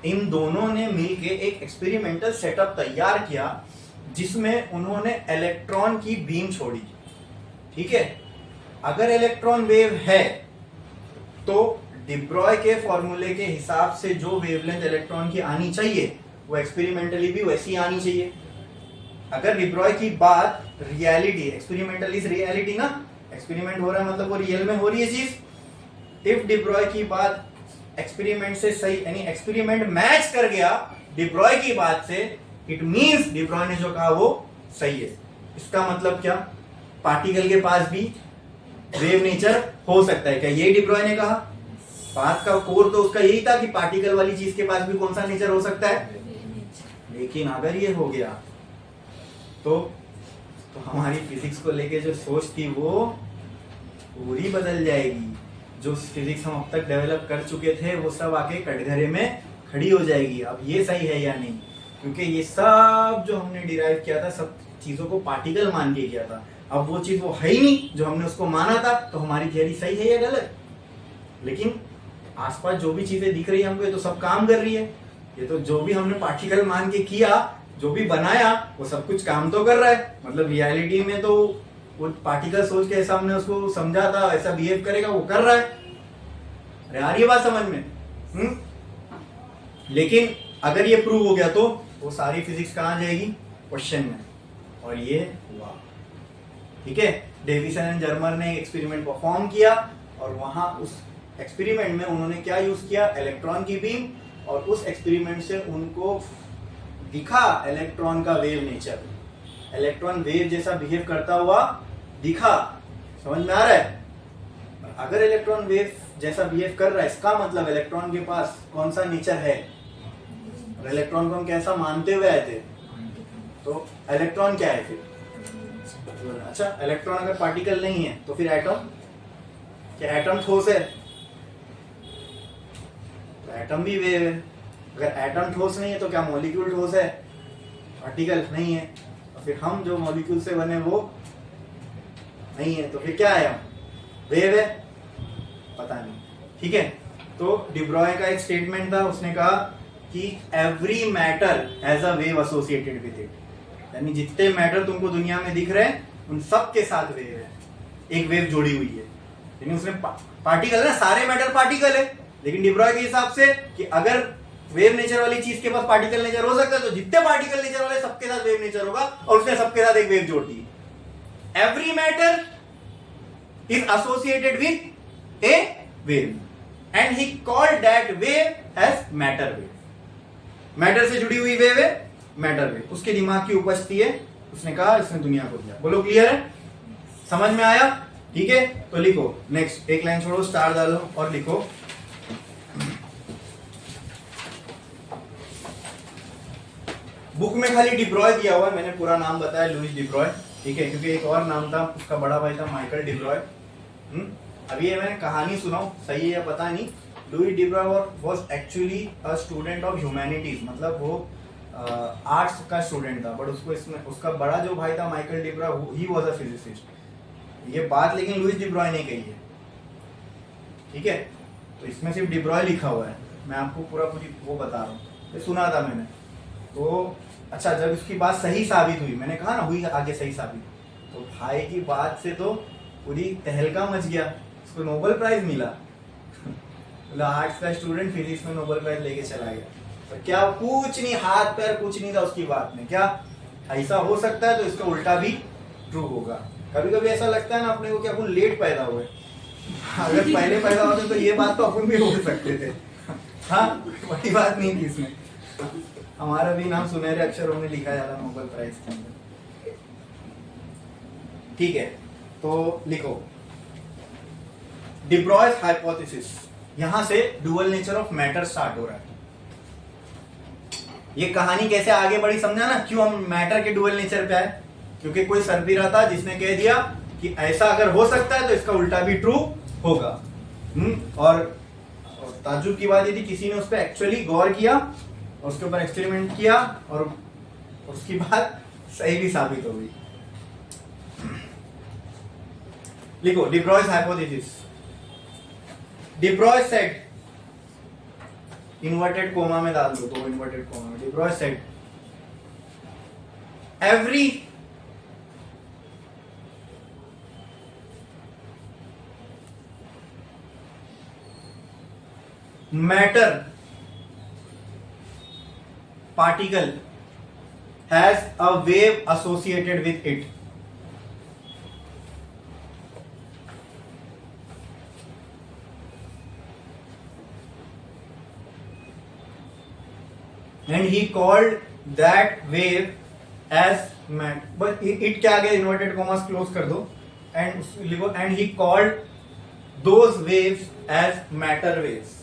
इन दोनों ने मिलके एक एक्सपेरिमेंटल सेटअप तैयार किया जिसमें उन्होंने इलेक्ट्रॉन की बीम छोड़ी। ठीक है, अगर इलेक्ट्रॉन वेव है तो डिब्रॉय के फॉर्मूले के हिसाब से जो वेवलेंथ इलेक्ट्रॉन की आनी चाहिए वो एक्सपेरिमेंटली भी वैसी आनी चाहिए। अगर डिब्रॉय की बात रियलिटी, एक्सपेरिमेंटल इज रियलिटी ना, एक्सपेरिमेंट हो रहा है मतलब वो रियल में हो रही है चीज। इफ डिब्रॉय की बात एक्सपेरिमेंट से सही, यानी एक्सपेरिमेंट मैच कर गया डिब्रॉय की बात से, इट मींस डिब्रॉय ने जो कहा वो सही है। इसका मतलब क्या? पार्टिकल के पास भी वेव नेचर हो सकता है क्या? यही डिब्रॉय ने कहा। बात का कोर तो उसका यही था कि पार्टिकल वाली चीज के पास भी कौन सा नेचर हो सकता है। लेकिन अगर ये हो गया तो हमारी फिजिक्स को लेके जो सोच थी वो पूरी बदल जाएगी। जो फिजिक्स हम अब तक डेवलप कर चुके थे वो सब आके कटघरे में खड़ी हो जाएगी। अब ये सही है या नहीं, क्योंकि ये सब जो हमने डिराइव किया था सब चीजों को पार्टिकल मान के किया था। अब वो चीज वो है ही नहीं जो हमने उसको माना था, तो हमारी थियरी सही है या गलत? लेकिन आसपास जो भी चीजें दिख रही है हमको, ये तो सब काम कर रही है। ये तो जो भी हमने पार्टिकल मान के किया, जो भी बनाया, वो सब कुछ काम तो कर रहा है। मतलब रियलिटी में तो वो पार्टिकल सोच के ऐसा हमने उसको समझा था, ऐसा बिहेव करेगा, वो कर रहा है। अरे आ रही है बात समझ में? लेकिन अगर ये प्रूव हो गया तो वो सारी फिजिक्स कहाँ जाएगी? क्वेश्चन में। और ये हुआ। ठीक है, डेविसन एंड जर्मर ने एक्सपेरिमेंट परफॉर्म किया और वहां उस एक्सपेरिमेंट में उन्होंने क्या यूज किया? इलेक्ट्रॉन की बीम। और उस एक्सपेरिमेंट से उनको दिखा इलेक्ट्रॉन का वेव नेचर, इलेक्ट्रॉन वेव जैसा बिहेव करता हुआ दिखा। समझ में आ रहा है? अगर इलेक्ट्रॉन वेव जैसा बिहेव कर रहा है, इसका मतलब इलेक्ट्रॉन के पास कौन सा नेचर है, और इलेक्ट्रॉन को हम कैसा मानते हुए आए थे, तो इलेक्ट्रॉन क्या है फिर? अच्छा, इलेक्ट्रॉन अगर पार्टिकल नहीं है तो फिर एटम? क्या एटम ठोस है? तो एटम भी वेव है। अगर एटम ठोस नहीं है तो क्या मॉलिक्यूल ठोस है? पार्टिकल नहीं है। और फिर हम जो मॉलिक्यूल से बने वो नहीं है, तो फिर क्या है? हम वेव है? पता नहीं। ठीक है, तो डिब्रॉय का एक स्टेटमेंट था, उसने कहा कि every matter has a wave associated with it, यानी जितने मैटर तुमको दुनिया में दिख रहे हैं उन सब के साथ वेव है, एक वेव जोड़ी हुई है। यानी उसने पार्टिकल है ना, सारे मैटर पार्टिकल है, लेकिन डिब्रॉय के हिसाब से कि अगर वेव नेचर वाली चीज के पास पार्टिकल नेचर हो सकता है तो जितने पार्टिकल नेचर वाले सबके साथ वेव नेचर होगा, और उसने सबके साथ एक वेव जोड़ दी। Every matter is associated with a wave and he called that wave as matter wave. Matter से जुड़ी हुई वेव है मैटर वेव, उसके दिमाग की उपस्थिति है, उसने कहा इसने दुनिया को दिया। बोलो क्लियर है? समझ में आया? ठीक है, तो लिखो नेक्स्ट, एक लाइन छोड़ो, स्टार डालो और लिखो बुक में खाली डिब्रॉय दिया हुआ है, मैंने पूरा नाम बताया लुईस डिब्रॉय। ठीक है, क्योंकि एक और नाम था, उसका बड़ा भाई था माइकल डिब्रॉय। अभी ये मैंने कहानी सुनाऊं, सही है या पता नहीं। Louis de Broglie was actually a student of humanities, मतलब वो आर्ट्स का स्टूडेंट था, बट उसको इसमें उसका बड़ा जो भाई था Michael de Broglie, he was a physicist. ये बात लेकिन लुईस डिब्रॉय ने कही है। ठीक है, तो इसमें सिर्फ डिब्रॉय लिखा हुआ है, मैं आपको पूरी वो बता रहा हूँ, ये सुना था मैंने। तो अच्छा, जब उसकी बात सही साबित हुई, मैंने कहा ना हुई आगे सही साबित, तो भाई की बात से तो पूरी तहलका मच गया, उसको नोबेल प्राइज मिला। आर्ट्स का स्टूडेंट फिजिक्स में नोबेल प्राइज लेके चला गया। तो क्या कुछ नहीं, हाथ पैर कुछ नहीं था उसकी बात में। क्या ऐसा हो सकता है? तो इसका उल्टा भी ट्रू होगा। कभी कभी ऐसा लगता है ना अपने को कि अपन लेट पैदा हुए, अगर पहले पैदा होते तो ये बात तो अपन भी बोल सकते थे। हाँ, बड़ी बात नहीं थी इसमें, हमारा भी नाम सुनहरे अक्षरों में लिखा जाता नोबेल प्राइज के अंदर। ठीक है, तो लिखो डिब्रॉयज हाइपोथेसिस, यहां से dual nature of matter start हो रहा है। ये कहानी कैसे आगे बढ़ी समझा ना, क्यों हम मैटर के डुअल नेचर पे आए? क्योंकि कोई सरपीरा था जिसने कह दिया कि ऐसा अगर हो सकता है तो इसका उल्टा भी ट्रू होगा। और ताज्जुब की बात ये थी, किसी ने उस पर एक्चुअली गौर किया, उसके ऊपर एक्सपेरिमेंट किया, और उसकी बात सही भी साबित हो गई। लिखो de Broglie's hypothesis. De Broglie said, inverted comma में डाल दो, तो इन्वर्टेड कोमा में, de Broglie said every matter particle has a wave associated with it. And he called that wave as matter. But it क्या आ गया? Inverted commas close कर दो, and he called those waves as matter waves.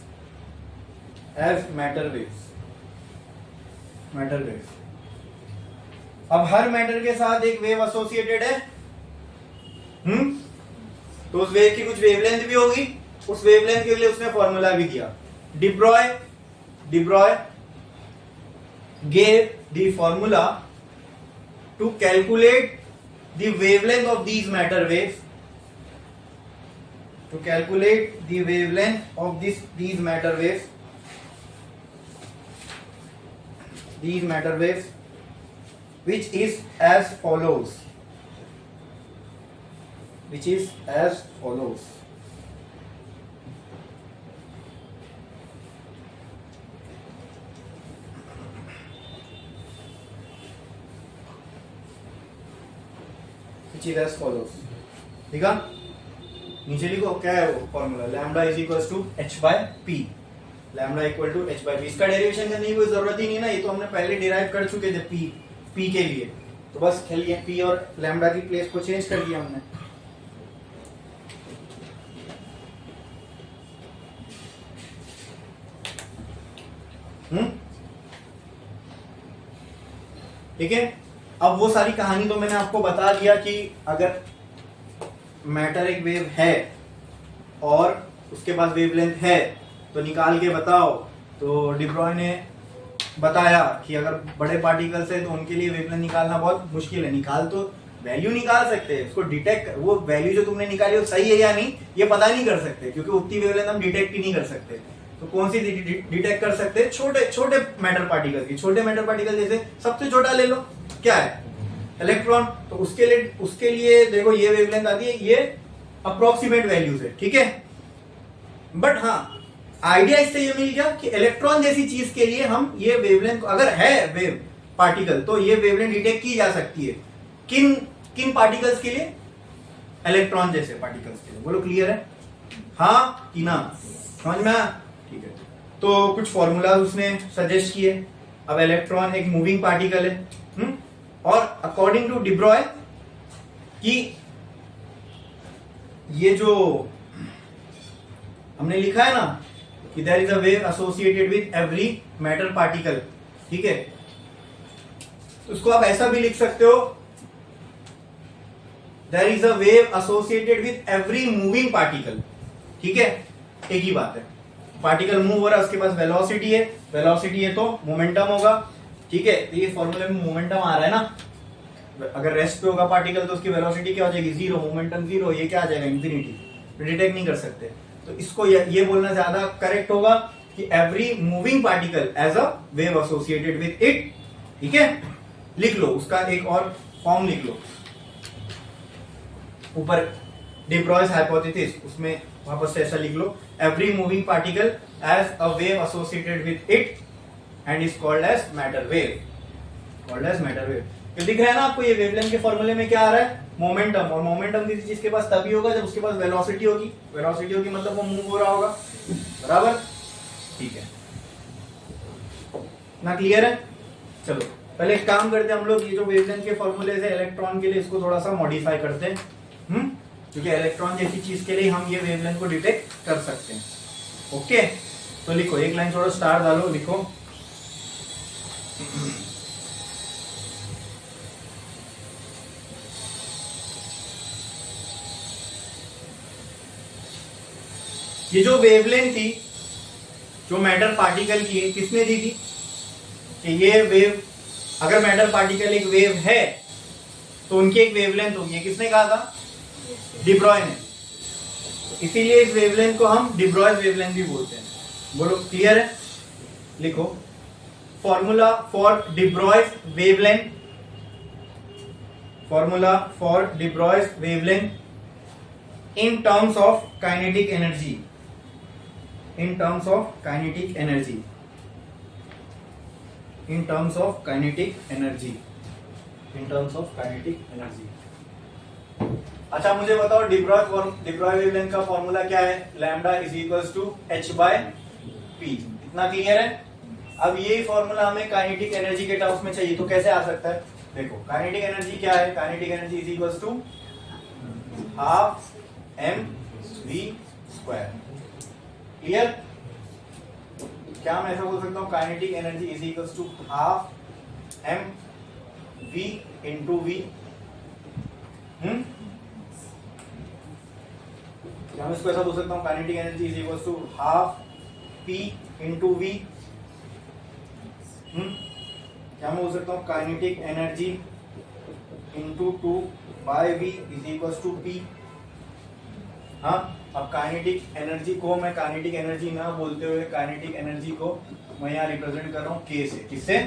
As matter waves. Matter wave. अब हर matter के साथ एक wave associated है, तो उस वेव की कुछ वेवलेंथ भी होगी, उस वेवलेंथ के लिए उसने फॉर्मूला भी दिया। डिब्रॉय gave the formula to calculate the wavelength of these matter waves, to calculate the wavelength of these matter waves, which is as follows, ठीक है? नीचे लिखो क्या है वो formula, lambda is equal to h by p, lambda equal to h by p. इसका derivation करने की कोई जरूरत ही नहीं है ना, ये तो हमने पहले डिराइव कर चुके थे पी के लिए, तो बस खाली पी और लैम्डा की प्लेस को चेंज कर दिया हमने। ठीक है, अब वो सारी कहानी तो मैंने आपको बता दिया कि अगर मैटर एक वेव है और उसके पास वेवलेंथ है तो निकाल के बताओ। तो डिब्रॉय ने बताया कि अगर बड़े पार्टिकल्स है तो उनके लिए वेवलेंथ निकालना बहुत मुश्किल है। निकाल तो वैल्यू निकाल सकते हैं, उसको डिटेक्ट, वो वैल्यू जो तुमने निकाली वो सही है या नहीं ये पता नहीं कर सकते, क्योंकि उतनी वेवलेंथ हम डिटेक्ट ही नहीं कर सकते। तो कौन सी डिटेक्ट कर सकते हैं? छोटे छोटे मैटर पार्टिकल की। छोटे मैटर पार्टिकल जैसे सबसे छोटा ले लो, क्या है? इलेक्ट्रॉन। तो उसके लिए देखो ये वेवलेंथ आती है, ये अप्रोक्सीमेट वैल्यूज है, ठीक है। बट हाँ, आइडिया इससे ये मिल गया कि इलेक्ट्रॉन जैसी चीज के लिए हम ये वेवलेंथ, अगर है वेव पार्टिकल तो ये वेवलेंथ डिटेक्ट की जा सकती है। किन किन पार्टिकल्स के लिए? इलेक्ट्रॉन जैसे पार्टिकल्स के लिए। बोलो क्लियर है? हाँ कि ना? समझ में आया? ठीक है। तो कुछ फॉर्मूला उसने सजेस्ट किए। अब इलेक्ट्रॉन एक मूविंग पार्टिकल है, और अकॉर्डिंग टू डिब्रॉय कि ये जो हमने लिखा है ना कि there is a wave associated with every matter particle, ठीक है। तो उसको आप ऐसा भी लिख सकते हो, there is a wave associated with every moving particle, ठीक है। एक ही बात है, पार्टिकल मूव हो रहा है, उसके पास वेलोसिटी है, वेलोसिटी है तो मोमेंटम होगा, ठीक है। तो ये फॉर्मूले में मोमेंटम आ रहा है ना, अगर रेस्ट पे होगा पार्टिकल तो उसकी वेलोसिटी क्या हो जाएगी? जीरो, मोमेंटम जीरो, ये क्या आ जाएगा? इंफिनिटी। तो डिटेक्ट नहीं कर सकते। तो इसको ये बोलना ज्यादा करेक्ट होगा कि every moving particle has a wave associated with it, ठीक है। लिख लो, उसका एक और फॉर्म लिख लो ऊपर, डिब्रॉयज हाइपोथेसिस, उसमें वापस से ऐसा लिख लो, every moving particle has a wave associated with it and is called as matter wave, called as matter wave. तो दिख रहा है ना आपको ये वेवलेंथ के फॉर्मूले में क्या आ रहा है? मोमेंटम। और मोमेंटम किसी चीज के पास तभी होगा जब उसके पास वेलोसिटी होगी। वेलोसिटी होगी मतलब वो मूव हो रहा होगा, बराबर? ठीक है ना? क्लियर है? चलो पहले एक काम करते हैं हम लोग, ये जो वेवलेंथ के फॉर्मूले है इलेक्ट्रॉन के लिए, इसको थोड़ा सा मॉडिफाई करते हैं, क्योंकि इलेक्ट्रॉन जैसी चीज के लिए हम ये वेवलेंथ को डिटेक्ट कर सकते हैं। ओके, तो लिखो, एक लाइन छोड़ो, स्टार डालो, लिखो ये जो वेवलेंथ थी जो मैटर पार्टिकल की है, किसने दी थी? कि ये वेव, अगर मैटर पार्टिकल एक वेव है तो उनकी एक वेवलेंथ होगी। किसने कहा था? डिब्रॉय ने। इसीलिए इस वेवलेंथ को हम डिब्रॉय वेवलेंथ भी बोलते हैं। बोलो क्लियर है? लिखो, formula for de Broglie wavelength, formula for de Broglie wavelength in terms of kinetic energy, in terms of kinetic energy, in terms of kinetic energy, in terms of kinetic energy। अच्छा मुझे बताओ, डिब्रॉय वेवलेंथ का फॉर्मूला क्या है? Lambda is equals to h by p। इतना clear है? अब यही फॉर्मूला हमें काइनेटिक एनर्जी के टर्म्स में चाहिए, तो कैसे आ सकता है? देखो, काइनेटिक एनर्जी क्या है? Kinetic energy is equals to half mv square. Clear? क्या मैं ऐसा बोल सकता हूँ, kinetic energy is equals to half m v into v? क्या मैं इसको ऐसा बोल सकता हूँ, kinetic energy is equals to half p into v? क्या मैं बोल सकता हूँ, kinetic energy into 2 by v is equals to p? हाँ, अब काइनेटिक एनर्जी को मैं काइनेटिक एनर्जी ना बोलते हुए काइनेटिक एनर्जी को मैं यहाँ रिप्रेजेंट कर रहा हूँ के से। किससे?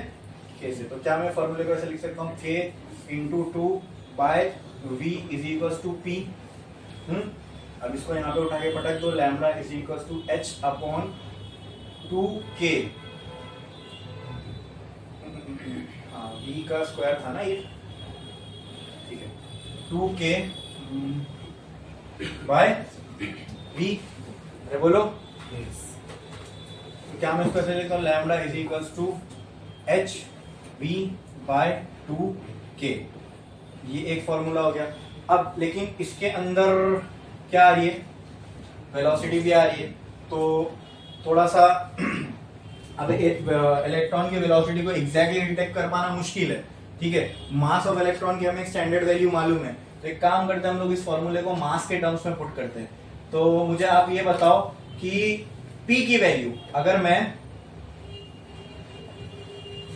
के से। तो क्या मैं फॉर्मूले को ऐसे लिख सकता हूँ, k into 2 by v is equals to p? अब इसको यहाँ पे उठा के पटक दो, lambda is equals to h upon 2k। हाँ, वी का स्क्वायर था ना ये, ठीक है, 2k बाय वी। अरे बोलो, तो क्या मैं इसको ऐसे लिखता हूँ, lambda is equals to h v by 2k। ये एक फॉर्मूला हो गया। अब लेकिन इसके अंदर क्या आ रही है? वेलोसिटी भी आ रही है। तो थोड़ा सा अब इलेक्ट्रॉन की वेलोसिटी को एग्जैक्टली डिटेक्ट कर पाना मुश्किल है, ठीक है। मास ऑफ इलेक्ट्रॉन की हमें एक स्टैंडर्ड वैल्यू मालूम है, तो एक काम करते हैं हम लोग, इस फॉर्मूले को मास के टर्म्स में पुट करते हैं। तो मुझे आप ये बताओ कि P की वैल्यू, अगर मैं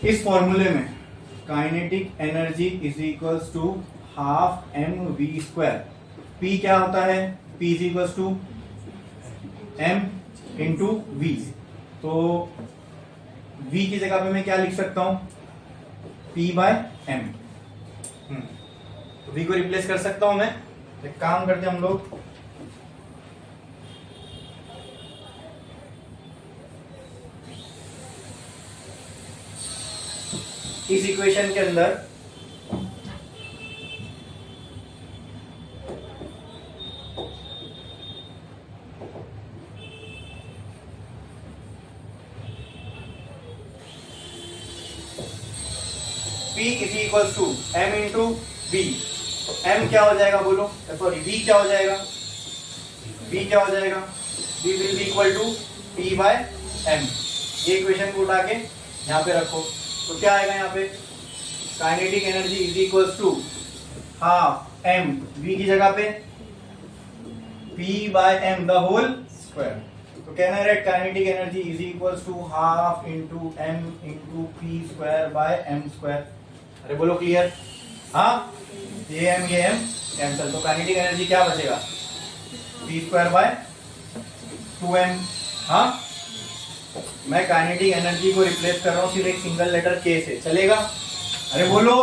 इस फॉर्मूले में kinetic energy is equals to half m v square. P क्या होता है? P is equals to m into v. तो वी की जगह पे मैं क्या लिख सकता हूं? P by m. वी को रिप्लेस कर सकता हूं मैं। एक काम करते हैं हम लोग, इस इक्वेशन के अंदर P is equal to m into v. तो m क्या हो जाएगा बोलो? सॉरी, v क्या हो जाएगा? v क्या हो जाएगा? v will be equal to p bye m। ये इक्वेशन को उठा के यहाँ पे रखो, तो क्या आएगा यहाँ पे? Kinetic energy is equal to half m, v की जगह पे p bye m the whole square. तो कहना है kinetic energy is equal to half into m into p square by m square. अरे बोलो क्लियर? हाँ, ये m कैंसल, तो काइनेटिक एनर्जी क्या बचेगा? P square by 2m। हाँ, मैं काइनेटिक एनर्जी को रिप्लेस कर रहा हूँ सिर्फ एक सिंगल लेटर k से, चलेगा? अरे बोलो।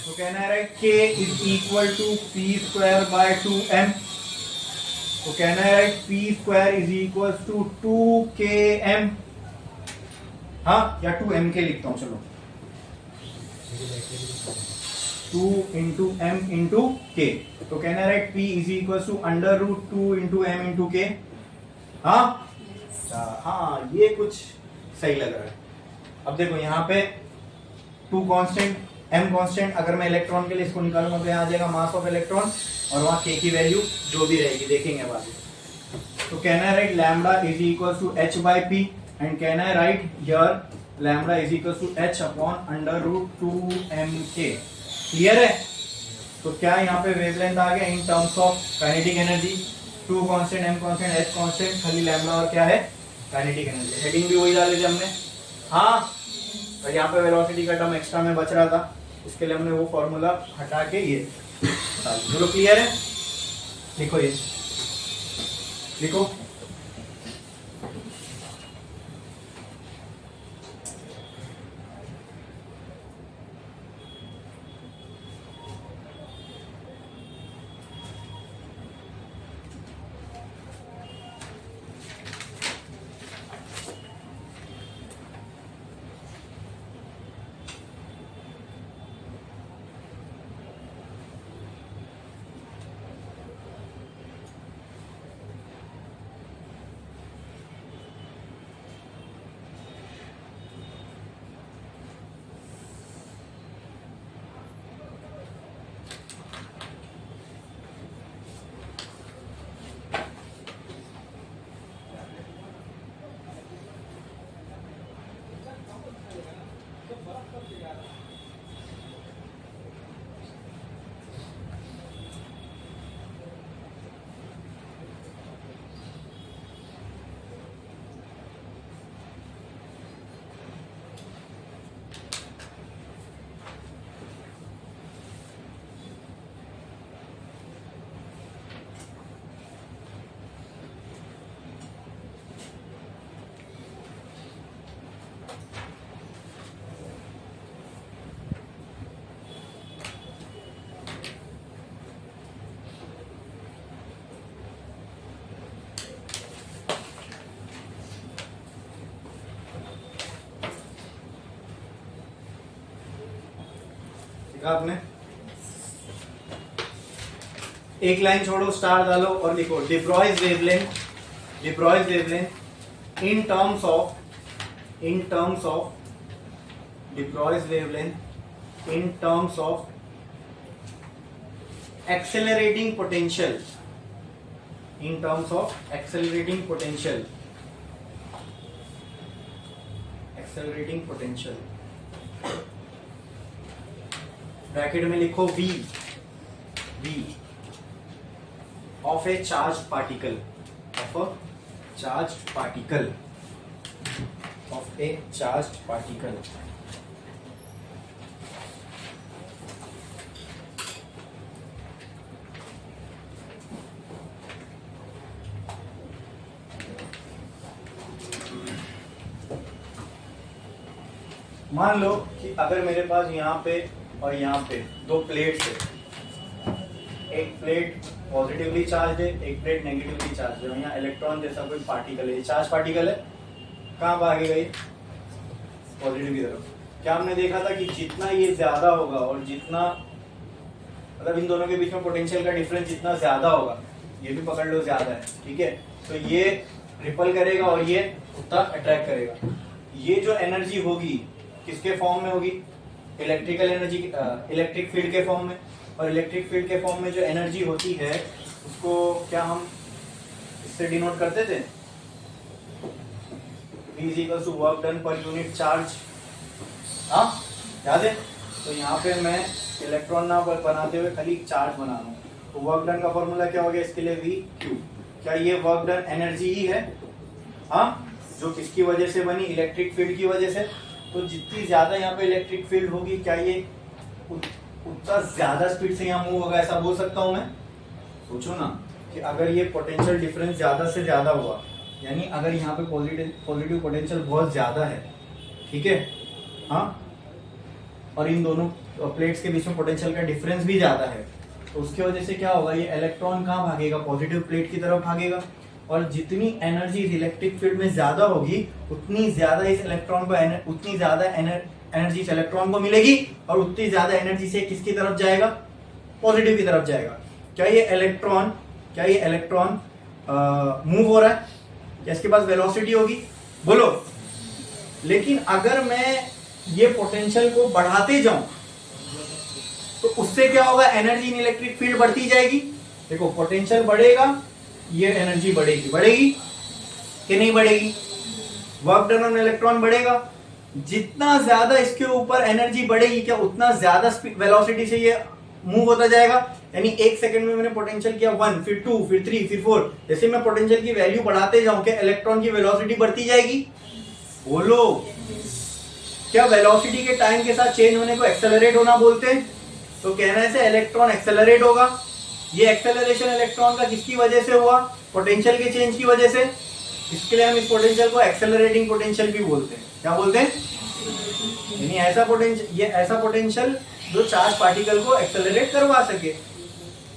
तो कहना है k is equal to p square by 2m। तो कहना है p square is equal to 2km। हाँ, या 2m के लिखता हूं, चलो 2 इंटू एम इंटू के। तो कहना है p is equal to under root 2 into m into k. हाँ हाँ, ये कुछ सही लग रहा है। अब देखो यहाँ पे 2 कांस्टेंट, m कांस्टेंट, अगर मैं इलेक्ट्रॉन के लिए इसको निकालूंगा तो यहाँ आ जाएगा मास ऑफ इलेक्ट्रॉन, और वहाँ k की वैल्यू जो भी रहेगी देखेंगे बाद में। तो कहना है right lambda is equal to h by p, and कहना है right here lambda is equal to h upon under root 2mk। Clear है? तो क्या यहाँ पे वेवलेंथ आ गया in terms of kinetic energy? 2 constant, m constant, h constant, खाली लैम्डा और क्या है? Kinetic energy. हेडिंग भी वही डाली थी हमने। हाँ, और यहाँ पे वेलोसिटी का टर्म एक्स्ट्रा में बच रहा था, इसके लिए हमने वो फॉर्मूला हटा के ये चलो। क्लियर है? लिखो, ये लिखो। आपने एक लाइन छोड़ो, स्टार डालो और लिखो de Broglie's wavelength in terms of de Broglie's wavelength in terms of accelerating potential, in terms of accelerating potential bracket में लिखो v of a charge particle, of a charged particle. मान लो कि अगर मेरे पास यहाँ पे और यहाँ पे दो प्लेट्स है, एक प्लेट पॉजिटिवली चार्ज है, एक प्लेट नेगेटिवली चार्ज है, यहाँ इलेक्ट्रॉन जैसा कोई पार्टिकल है, चार्ज पार्टिकल है, कहाँ भागेगा ये? पॉजिटिव की तरफ। क्या हमने देखा था कि जितना ये ज्यादा होगा और जितना मतलब इन दोनों के बीच में पोटेंशियल का डिफरेंस जितना ज्यादा होगा, ये भी पकड़ लो ज्यादा है, ठीक है, तो ये रिपल करेगा और ये उतना अट्रैक्ट करेगा। ये जो एनर्जी होगी किसके फॉर्म में होगी? इलेक्ट्रिकल एनर्जी, इलेक्ट्रिक फील्ड के फॉर्म में। और इलेक्ट्रिक फील्ड के फॉर्म में जो एनर्जी होती है उसको क्या हम इससे डिनोट करते थे? V is equals to work done per unit charge। हाँ याद है? तो यहाँ पे मैं इलेक्ट्रॉन ना बनाते हुए खाली चार्ज बना रहा हूँ, तो वर्क डन का फॉर्मूला क्या हो गया इसके लिए? V Q। क्या ये वर्क डन एनर्जी ही है? हाँ, जो किसकी वजह से बनी? इलेक्ट्रिक फील्ड की वजह से। तो जितनी ज्यादा यहाँ पे इलेक्ट्रिक फील्ड होगी, क्या ये उतना ज्यादा स्पीड से यहाँ मूव होगा, ऐसा बोल सकता हूँ मैं? सोचो ना कि अगर ये पोटेंशियल डिफरेंस ज्यादा से ज्यादा हुआ, यानी अगर यहाँ पे पॉजिटिव पोटेंशियल बहुत ज्यादा है, ठीक है, हाँ, और इन दोनों प्लेट्स के बीच में पोटेंशियल का डिफरेंस भी ज्यादा है, तो उसकी वजह से क्या होगा? ये इलेक्ट्रॉन कहाँ भागेगा? पॉजिटिव प्लेट की तरफ भागेगा। और जितनी एनर्जी इलेक्ट्रिक फील्ड में ज्यादा होगी, उतनी ज्यादा इस इलेक्ट्रॉन को उतनी ज्यादा एनर्जी इस इलेक्ट्रॉन को मिलेगी, और उतनी ज्यादा एनर्जी से किसकी तरफ जाएगा? पॉजिटिव की तरफ जाएगा। क्या ये इलेक्ट्रॉन मूव हो रहा है? क्या इसके पास वेलोसिटी होगी? बोलो। लेकिन अगर मैं ये पोटेंशियल को बढ़ाते जाऊं तो उससे क्या होगा? एनर्जी इन इलेक्ट्रिक फील्ड बढ़ती जाएगी। देखो, पोटेंशियल बढ़ेगा, ये एनर्जी बढ़ेगी कि नहीं बढ़ेगी? वर्क डन ऑन इलेक्ट्रॉन बढ़ेगा। जितना ज्यादा इसके ऊपर एनर्जी बढ़ेगी, क्या उतना ज्यादा वेलोसिटी से ये मूव होता जाएगा। यानी एक सेकंड में मैंने पोटेंशियल किया 1, फिर 2, फिर 3, फिर 4, जैसे मैं पोटेंशियल की वैल्यू बढ़ाते जाऊं, क्या इलेक्ट्रॉन की वेलोसिटी बढ़ती जाएगी? बोलो। क्या वेलोसिटी के टाइम के साथ चेंज होने को एक्सेलरेट होना बोलते हैं? तो कहने से इलेक्ट्रॉन एक्सेलरेट होगा। ये एक्सेलरेशन इलेक्ट्रॉन का किसकी वजह से हुआ? पोटेंशियल के चेंज की वजह से। इसके लिए हम इस पोटेंशियल को एक्सेलरेटिंग पोटेंशियल भी बोलते हैं। क्या बोलते हैं? यानी ऐसा पोटेंशियल जो चार्ज पार्टिकल को एक्सेलरेट करवा सके।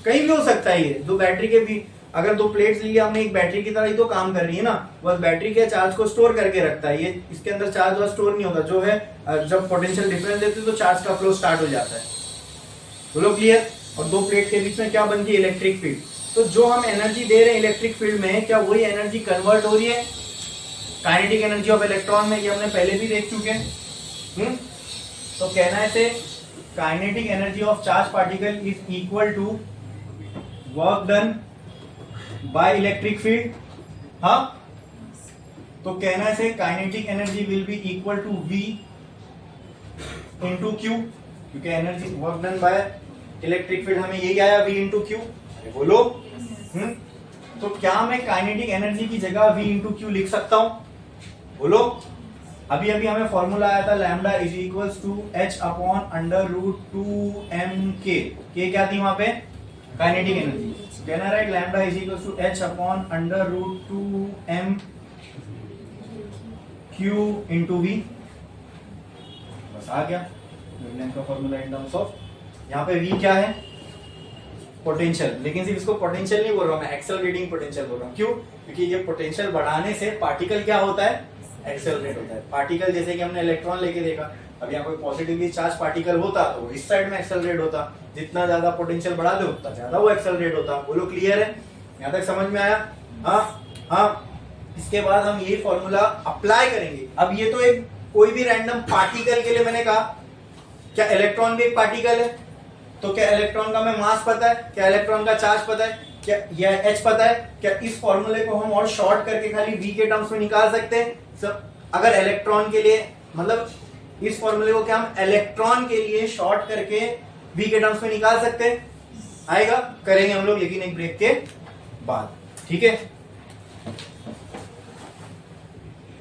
कहीं भी हो सकता है ये। दो बैटरी के भी, अगर दो प्लेट्स लिए हमने, एक बैटरी की तरह ही तो काम कर रही है ना, बस बैटरी के चार्ज को स्टोर करके रखता है। ये इसके अंदर चार्ज और स्टोर नहीं होता, जो है जब पोटेंशियल डिफरेंस देते हैं तो चार्ज का फ्लो स्टार्ट हो जाता है। बोलो क्लियर? और दो प्लेट के बीच में क्या बनती है? Electric field. तो जो हम एनर्जी दे रहे हैं इलेक्ट्रिक फील्ड में, क्या वही एनर्जी कन्वर्ट हो रही है काइनेटिक एनर्जी ऑफ इलेक्ट्रॉन में? ये हमने पहले भी देख चुके हैं। तो कहना है से kinetic energy of charge particle is equal to work done by electric field. हाँ, तो कहना है से kinetic energy will be equal to V into Q, क्योंकि energy work done by electric field हमें यही आया, V इंटू Q। बोलो। तो क्या मैं काइनेटिक एनर्जी की जगह V इंटू Q लिख सकता हूं? बोलो। अभी हमें फॉर्मूला आया था lambda is equals to H upon under root 2mk। K क्या थी वहां पे? Kinetic energy. कहना right, lambda is equals to H upon under root 2mq into V। बस आ गया का फॉर्मूला इन टर्म्स ऑफ, यहाँ पे V क्या है? पोटेंशियल। लेकिन सिर्फ इसको पोटेंशियल नहीं बोल रहा हूं मैं, एक्सेलरेटिंग पोटेंशियल बोल रहा हूं। क्यों? क्योंकि ये पोटेंशियल बढ़ाने से पार्टिकल क्या होता है? एक्सेलरेट होता है। पार्टिकल जैसे कि हमने इलेक्ट्रॉन लेके देखा, अब यहाँ कोई पॉजिटिवली चार्ज पार्टिकल होता तो इस साइड में एक्सेलरेट होता। जितना ज्यादा पोटेंशियल बढ़ा दो उतना ज्यादा वो एक्सेलरेट होता। बोलो क्लियर है? यहाँ तक समझ में आया? हाँ। इसके बाद हम ये फॉर्मूला अप्लाई करेंगे। अब ये तो एक कोई भी रैंडम पार्टिकल के लिए मैंने कहा, क्या इलेक्ट्रॉन भी एक पार्टिकल है? तो क्या इलेक्ट्रॉन का हमें मास पता है? क्या इलेक्ट्रॉन का चार्ज पता है? क्या यह H पता है? क्या इस फॉर्मूले को हम और शॉर्ट करके खाली V के टर्म्स में निकाल सकते हैं? अगर इलेक्ट्रॉन के लिए, मतलब इस फॉर्मूले को क्या हम इलेक्ट्रॉन के लिए शॉर्ट करके V के टर्म्स में निकाल सकते हैं? आएगा, करेंगे हम लोग, लेकिन एक ब्रेक के बाद। ठीक है।